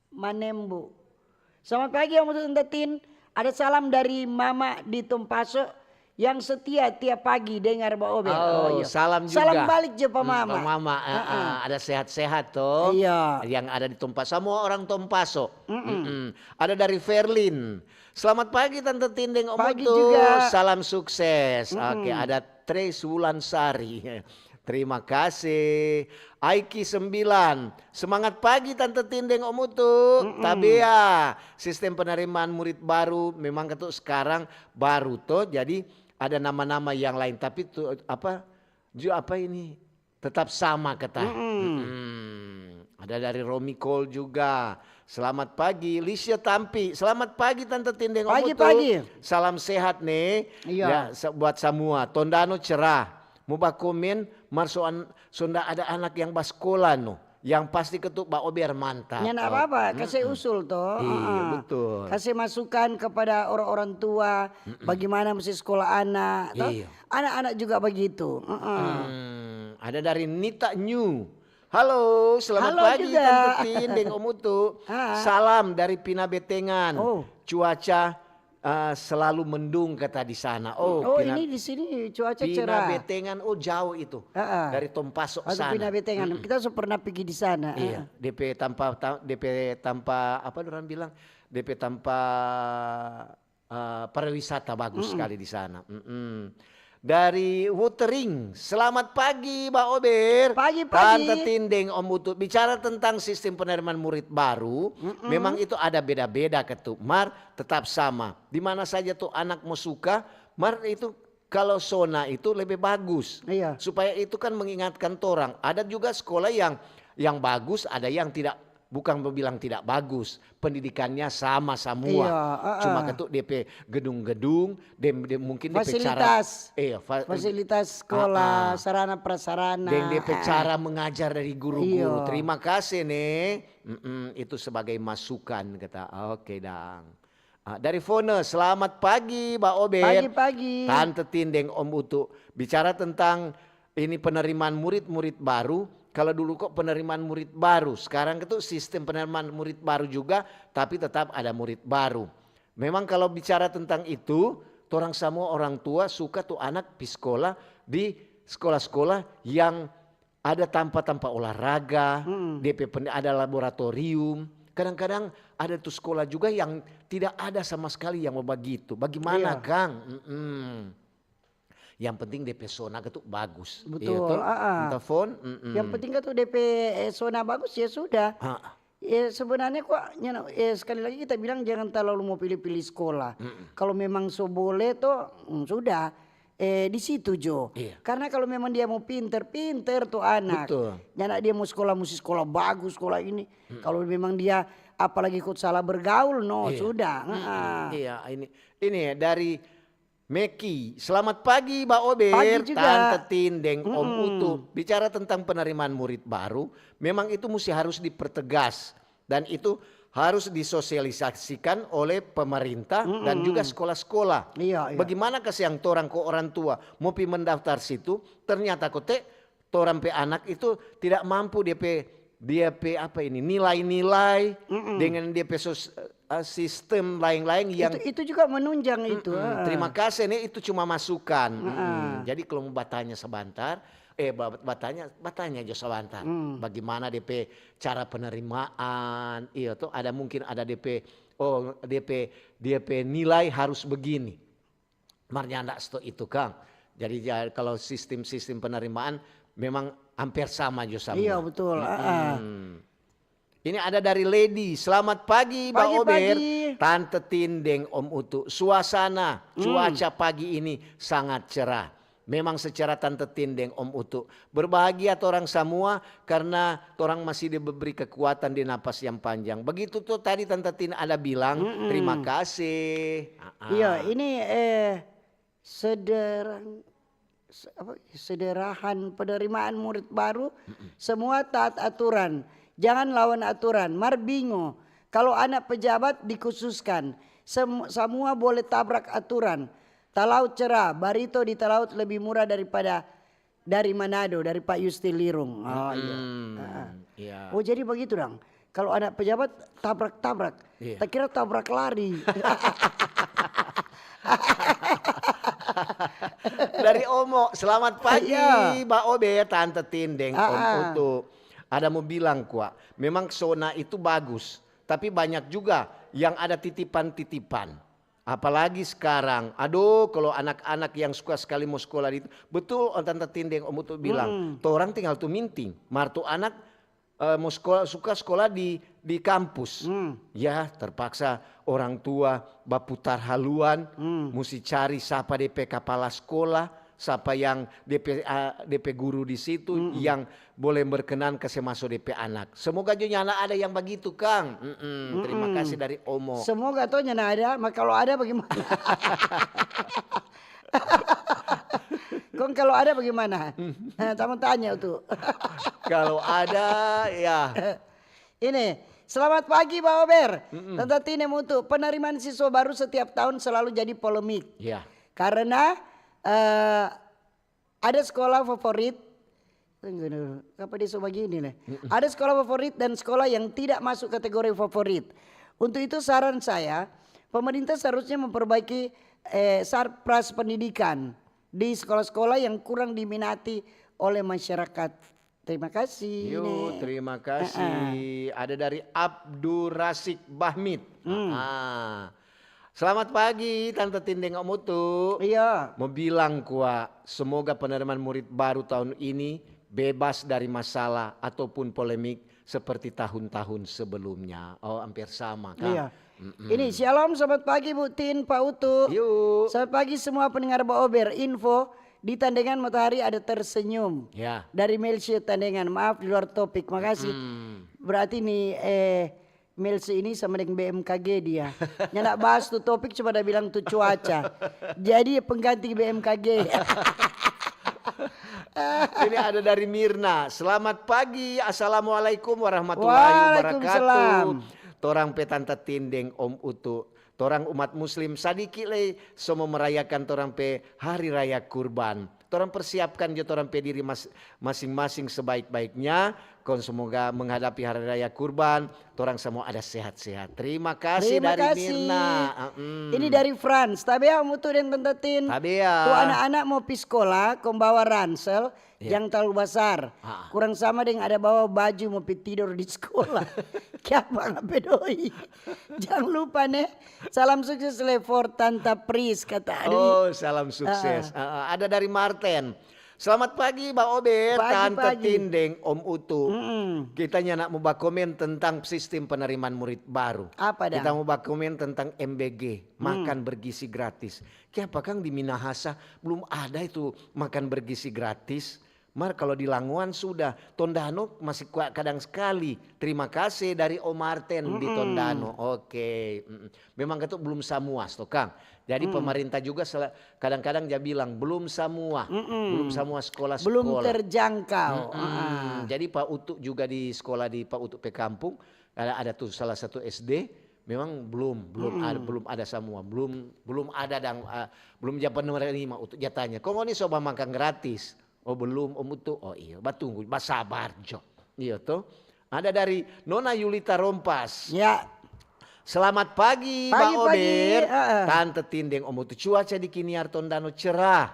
Manembu. Selamat pagi Om Mutu Ndatin. Ada salam dari Mama di Tompaso yang setia tiap pagi dengar Mbak Ober. Oh, salam juga. Salam balik je Pak Mama. Pak Mama, ada sehat-sehat toh. Iya. Yang ada di Tompaso, semua orang Tompaso. Ada dari Verlin. Selamat pagi Tante Tindeng Om Pagi Utu. juga. Salam sukses. Oke, ada Tres Wulansari. Terima kasih. Aiki 9. Semangat pagi Tante Tindeng Om Utu. Tabea. Sistem penerimaan murid baru memang sekarang baru toh. Jadi ada nama-nama yang lain tapi tuh apa ini tetap sama kata. Ada dari Romi Cole juga. Selamat pagi Lisha Tampi. Selamat pagi Tante Tindeng Om Utu. Pagi. Salam sehat nih. Iya. Ya, buat semua. Tondano cerah. Mau komen marsoan sonda ada anak yang baskola no. Yang pasti ketuk Mbak Ober mantap. Ya enggak apa-apa, kasih usul toh. Iya, betul. Kasih masukan kepada orang-orang tua bagaimana mesti sekolah anak. Toh? Iya. Anak-anak juga begitu. Ada dari Nita New. Halo, selamat Halo pagi juga. Tante Tindeng Om Utu. Salam dari Pina Betengan. Cuaca selalu mendung kata di sana. Ini di sini cuaca Pina cerah. Betengan, jauh itu. dari Tompaso sana. Pina Betengan. Kita pernah pergi di sana. Iya, DP tanpa apa orang bilang? DP tanpa pariwisata bagus sekali di sana. Dari Watering, selamat pagi Mbak Ober. Pagi-pagi. Tante Tindeng Om Utut. Bicara tentang sistem penerimaan murid baru, memang itu ada beda-beda ketuk. Mar tetap sama. Di mana saja tuh anak mau suka, Mar itu kalau zona itu lebih bagus. Iya. Supaya itu kan mengingatkan orang. Ada juga sekolah yang bagus, ada yang tidak. Bukan bilang tidak bagus, pendidikannya sama semua. Iya, Cuma ketuk DP gedung-gedung, mungkin DP fasilitas, cara, fasilitas sekolah, sarana prasarana. dan DP cara mengajar dari guru-guru. Iya. Terima kasih nih, itu sebagai masukan kata. Oke dang. Dari Fone, selamat pagi Mbak Ober. Pagi-pagi. Tante Tindeng Om Utu. Bicara tentang ini penerimaan murid-murid baru. Kalau dulu kok penerimaan murid baru, sekarang itu sistem penerimaan murid baru juga, tapi tetap ada murid baru. Memang kalau bicara tentang itu, orang semua orang tua suka tuh anak di sekolah-sekolah yang ada tanpa olahraga, ada laboratorium. Kadang-kadang ada tuh sekolah juga yang tidak ada sama sekali yang begitu. Bagaimana Kang? Yang penting DP zona itu bagus. Betul. Telepon. Yang penting kan tuh DP zona bagus ya sudah. Ya sebenarnya kok sekali lagi kita bilang jangan terlalu mau pilih-pilih sekolah. Kalau memang boleh tuh sudah di situ Jo. Iya. Karena kalau memang dia mau pinter tuh anak. Betul. Anak dia mau sekolah mesti sekolah bagus sekolah ini. Kalau memang dia apalagi ikut salah bergaul sudah. Iya, ini dari Meki. Selamat pagi Mbak Ober, Pagi juga. Tante Tindeng, Om Utu. Bicara tentang penerimaan murid baru, memang itu mesti harus dipertegas dan itu harus disosialisasikan oleh pemerintah dan juga sekolah-sekolah. Iya. Bagaimana yang torang ke orang tua mau pi mendaftar situ, ternyata torang pe anak itu tidak mampu dia apa ini nilai-nilai dengan dia pe sistem lain-lain yang itu juga menunjang itu. Terima kasih nih, itu cuma masukan. Jadi kalau mau bertanya sebentar, bertanya aja sebentar. Bagaimana DP cara penerimaan? Iya tuh ada mungkin ada DP nilai harus begini. Marnya enggak itu Kang. Jadi kalau sistem penerimaan memang hampir sama aja sama. Iya betul. Ini ada dari Lady. Selamat pagi Mbak Ober, Tante Tindeng, Om Utu. Suasana cuaca pagi ini sangat cerah. Memang secara Tante Tindeng, Om Utu, berbahagia orang semua karena orang masih diberi kekuatan di napas yang panjang. Begitu tuh tadi Tante Tindeng ada bilang terima kasih. Iya ini sederahan penerimaan murid baru semua taat aturan. Jangan lawan aturan. Marbingo kalau anak pejabat dikhususkan semua boleh tabrak aturan. Talaut cerah, barito di Talaut lebih murah dari Manado, dari Pak Yusti Lirung. Oh iya. Oh jadi begitu dong. Kalau anak pejabat tabrak-tabrak, tak kira tabrak lari. Dari Omo, selamat pagi Mbak Obe, Tante Tindeng, Om Utu. Ada mau bilang kuat, memang zona itu bagus, tapi banyak juga yang ada titipan-titipan. Apalagi sekarang, kalau anak-anak yang suka sekali mau sekolah itu, betul Tante Tindeng Om Utu bilang, orang tinggal tuh minting, martu anak mau suka sekolah di kampus, ya terpaksa orang tua baputar haluan, mesti cari siapa DP kepala sekolah, siapa yang DP guru di situ yang boleh berkenan ke masuk DP anak. Semoga juga anak ada yang begitu Kang. Terima kasih dari Omo. Semoga tuh nyana ada, kalau ada bagaimana? Kong kalau ada bagaimana? Tamu tanya tuh. Kalau ada ya. Ini selamat pagi Pak Ober. Tante Tine Mutu, penerimaan siswa baru setiap tahun selalu jadi polemik. Ya. Karena ada sekolah favorit. Apa dia begini nih? Ada sekolah favorit dan sekolah yang tidak masuk kategori favorit. Untuk itu saran saya, pemerintah seharusnya memperbaiki sarpras pendidikan di sekolah-sekolah yang kurang diminati oleh masyarakat. Terima kasih. Terima kasih. Ada dari Abdur Rasik Bahmid. Selamat pagi Tante Tindeng Om Utu. Iya. Mau bilang semoga penerimaan murid baru tahun ini bebas dari masalah ataupun polemik seperti tahun-tahun sebelumnya. Oh hampir sama kan. Iya. Ini shalom selamat pagi Bu Tin, Pak Utu. Selamat pagi semua pendengar Mbak Ober. Info di Tandengan Matahari ada tersenyum. Ya. Dari Melsi Tandengan. Maaf di luar topik. Makasih. Berarti nih Melsi ini sama dengan BMKG dia. Nyak bahas tuh topik cuma ada bilang tuh cuaca. Jadi pengganti BMKG. Ini ada dari Mirna. Selamat pagi. Assalamualaikum warahmatullahi wabarakatuh. Torang Tante Tindeng Om Utu. Torang umat muslim sadiki le semua merayakan torang hari raya kurban. Torang persiapkan jo torang diri masing-masing sebaik-baiknya. Kon semoga menghadapi hari raya kurban. Torang semua ada sehat-sehat. Terima kasih dari Mirna. Ini dari Frans. Tabea Om Utu dan Tante Tin. Tabea. Tuh anak-anak mau pi sekolah, kau bawa ransel yang terlalu besar. Kurang sama dengan ada bawa baju mau pi tidur di sekolah. Kiapa ngapedoi. Jangan lupa nih. Salam sukses for Tante Pris kata. Oh salam sukses. Ada dari Martin. Selamat pagi Mbak Ober, Tante Pagi-pagi. Tindeng, Om Utu. Kita nak mau komen tentang sistem penerimaan murid baru. Apa dah? Kita mau komen tentang MBG, makan bergizi gratis. Kenapa Kang di Minahasa belum ada itu makan bergizi gratis? Mar kalau di Languan sudah, Tondano masih kadang sekali. Terima kasih dari Om Martin di Tondano. Oke, memang itu belum semua, toh Kang. Jadi pemerintah juga kadang-kadang dia bilang belum semua sekolah-sekolah. Belum terjangkau. Jadi Pak Utu juga di sekolah di Pak Utu P Kampung ada tuh salah satu SD. Memang belum ada semua, belum ada dan belum japan menerima untuk jatanya. Kok ini coba makan gratis? Oh belum Om Utu. Oh iya, tunggu, sabar Jo. Iya tuh. Ada dari Nona Yulita Rompas. Ya. Selamat pagi, Mbak Pagi-pagi, Ober. Tante Tindeng Om Utu. Cuaca di Kiniar Tondano cerah.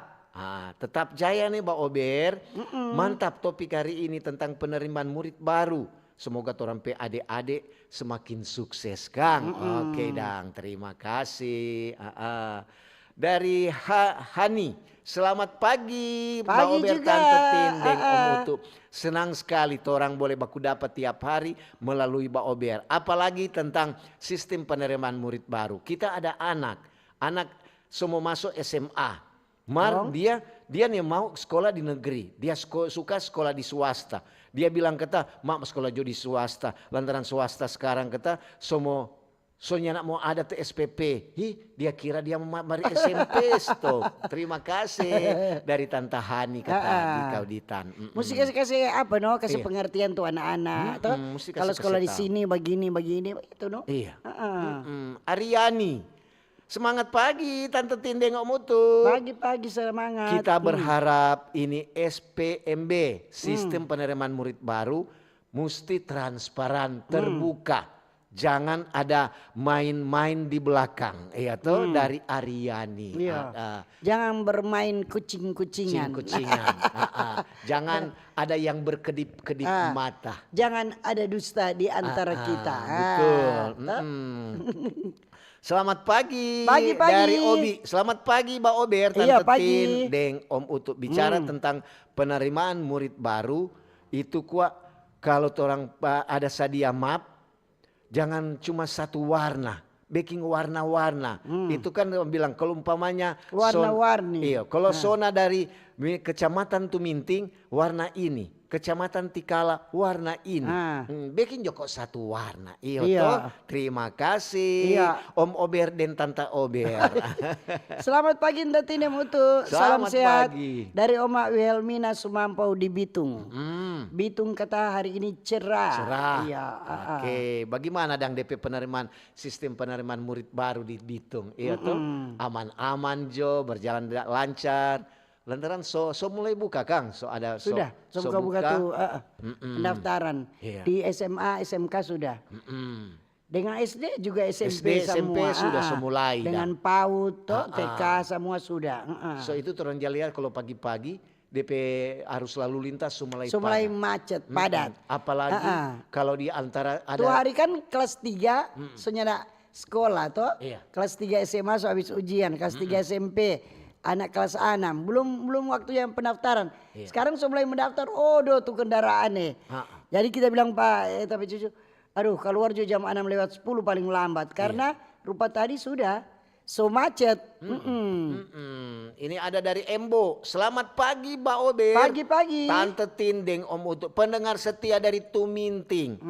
Tetap jaya nih Mbak Ober. Mantap topik hari ini tentang penerimaan murid baru. Semoga orang adik-adik semakin sukses Kang. Oke Dang, terima kasih. Dari Hani. Selamat pagi, Mbak Ober, juga. Tante Tindeng, Om Utu. Senang sekali orang boleh baku dapat tiap hari melalui Mbak Ober. Apalagi tentang sistem penerimaan murid baru. Kita ada anak semua masuk SMA. Dia nih mau sekolah di negeri. Dia suka sekolah di swasta. Dia bilang kata, mak sekolah jo di swasta. Lantaran swasta sekarang kata semua. Soalnya nak mau ada tuh SPP, dia kira dia mau mari SMP tuh. Terima kasih dari Tante Hani kata di Kauditan. Mesti kasih apa no? Kasih pengertian tuh anak-anak. Kalau sekolah di sini begini itu no. Iya. Ariani, semangat pagi Tante Tindeng Om Utu. Pagi-pagi semangat. Kita berharap ini SPMB, sistem penerimaan murid baru, mesti transparan, terbuka. Jangan ada main-main di belakang, ya tuh dari Ariani. Iya. Jangan bermain kucing-kucingan. Jangan ada yang berkedip-kedip mata. Jangan ada dusta di antara kita. Betul. Selamat pagi, Pagi-pagi. dari Obi. Selamat pagi Mbak Ober, Tante Iya, pagi. Tindeng, Om Utu. Bicara tentang penerimaan murid baru, itu kalau orang ada sadia map, jangan cuma satu warna, baking warna-warna. Itu kan bilang kalau umpamanya Warna-warni. Iya, kalau zona dari kecamatan Tuminting warna ini, kecamatan Tikala warna ini. Baking joko satu warna. Iya. Toh. Terima kasih Om Ober dan Tante Ober. Selamat pagi Tante Tindeng Utu. Salam Selamat sehat pagi. dari Oma Wilhelmina Sumampau di Bitung. Bitung kata hari ini cerah. Iya. Oke, bagaimana dang DP penerimaan sistem penerimaan murid baru di Bitung? Iya tuh, aman-aman Jo, berjalan lancar. Lantaran so mulai buka Kang, ada Sudah, buka tuh pendaftaran di SMA, SMK sudah. Dengan SD juga SMP semua. sudah semulai. Dengan PAUD, TK semua sudah. So itu turun jalan kalau pagi-pagi DP arus lalu lintas mulai macet, padat. Apalagi kalau di antara ada. Tuh hari kan kelas 3 soalnya sekolah toh. Iya. Kelas 3 SMA so habis ujian, kelas 3 SMP. Anak kelas 6 belum waktu yang pendaftaran. Sekarang so mulai mendaftar, tuh kendaraan nih. Jadi kita bilang Pak, tapi cucu, aduh keluar juga jam 6:10 paling lambat karena rupa tadi sudah so macet. Ini ada dari Embo. Selamat pagi Mbak Ober. Pagi-pagi. Tante Tante Tindeng Om Utu. Pendengar setia dari Tuminting.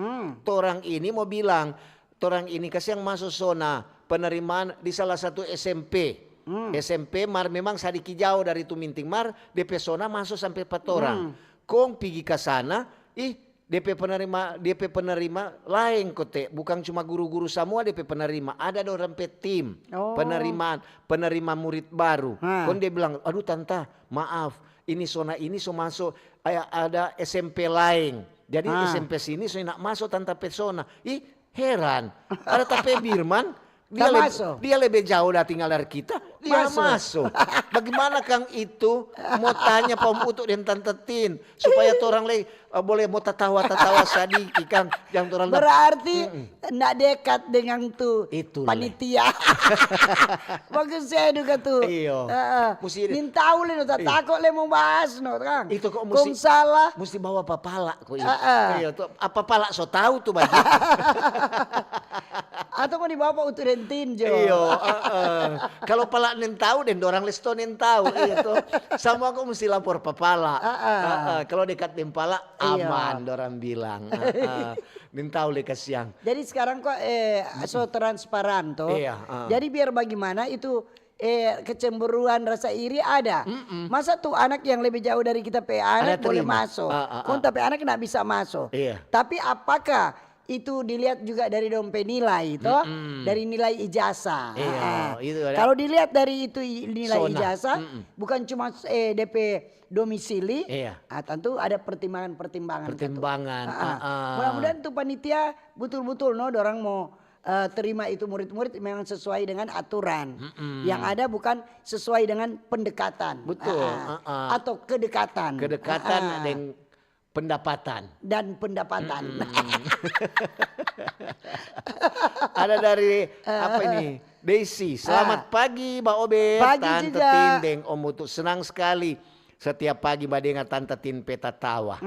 Torang ini mau bilang, torang ini kasih yang masuk zona penerimaan di salah satu SMP. SMP memang sadiki jauh dari Tuminting DP zona masuk sampai 4 orang. Kong pergi ke sana, DP penerima lain kote, bukan cuma guru-guru semua DP penerima, ada orang tim penerima murid baru. Kong dia bilang, aduh Tante, maaf, ini zona ini so masuk ada SMP lain. Jadi SMP sini so nak masuk Tante pesona. Heran, ada tapi Birman Dia, masuk. dia lebih jauh dah tinggal dari kita. Dia masuk. Bagaimana Kang itu mau tanya Pom Utuk dan Tante Tin supaya orang lagi boleh mau tatawa sadiki Kang. Yang orang berarti nak dekat dengan tuh Itulah. panitia. Bagus saya juga tuh. Iya. Mesti Nin tahu le no takut le mau bahas no Kang. itu kok Kong salah. mesti bawa papala kok itu. Iya tuh apa pala so tahu tuh bagi. Atau mau dibawa Pak Utuk dan Tin jo. Iya, kalau pala nen tahu dan orang lesto nen tahu itu sama aku mesti lapor papala. Kalau dekat dengan pala aman orang bilang. Nen tahu lekas siang. Jadi sekarang kok so transparan toh. Iya, Jadi biar bagaimana itu kecemburuan rasa iri ada. Masa tuh anak yang lebih jauh dari kita pe anak boleh terima. masuk. Kon tapi anak nggak bisa masuk. Iya. Tapi apakah itu dilihat juga dari dompet nilai toh, dari nilai ijazah. Iya, itu ada. Kalau dilihat dari itu nilai Sona. ijazah, bukan cuma DP domisili, tentu ada pertimbangan-pertimbangan. Pertimbangan. Mudah-mudahan tuh panitia betul-betul no, orang mau terima itu murid-murid memang sesuai dengan aturan. Yang ada bukan sesuai dengan pendekatan. Betul. Atau kedekatan. Kedekatan dengan pendapatan. Dan pendapatan. Ada dari apa ini? Daisy, selamat pagi Mbak Obe, Pagi Tante juga. Tindeng, Om Utuk, senang sekali setiap pagi Mbak dengar Tante Tin peta tawa.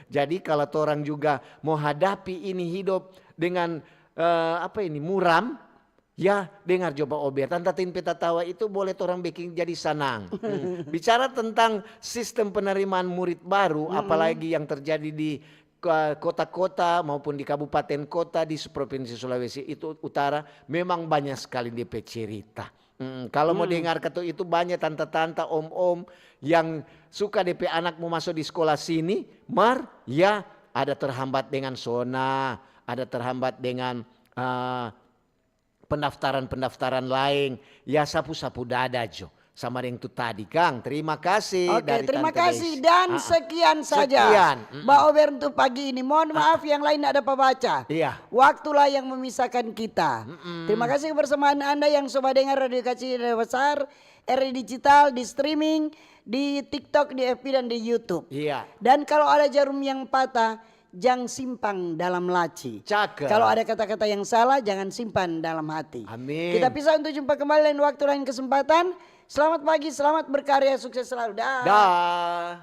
Jadi kalau orang juga mau hadapi ini hidup dengan muram, ya dengar coba Obe, Tante Tin peta tawa itu boleh orang bikin jadi senang. Bicara tentang sistem penerimaan murid baru, apalagi yang terjadi di kota-kota maupun di kabupaten kota di Provinsi Sulawesi itu Utara, memang banyak sekali DP cerita. Kalau mau dengar kata itu banyak tante-tante, om-om yang suka DP anak mau masuk di sekolah sini, ya ada terhambat dengan zona, ada terhambat dengan pendaftaran lain, ya sapu-sapu dada Jo. Sama yang itu tadi Kang, terima kasih. Oke, dari terima Tante kasih Daisy. dan sekian saja. Sekian. Mbak Ober untuk pagi ini. Mohon maaf yang lain tidak dapat baca. Iya. Waktulah yang memisahkan kita. Terima kasih kebersamaan Anda yang coba dengar Radio Kecil Radio Besar, RRI Digital, di streaming, di TikTok, di FB dan di YouTube. Iya. Dan kalau ada jarum yang patah, jangan simpang dalam laci. Cakep. Kalau ada kata-kata yang salah, jangan simpan dalam hati. Amin. Kita pisah untuk jumpa kembali lain waktu lain kesempatan. Selamat pagi, selamat berkarya, sukses selalu. Dah. Dah.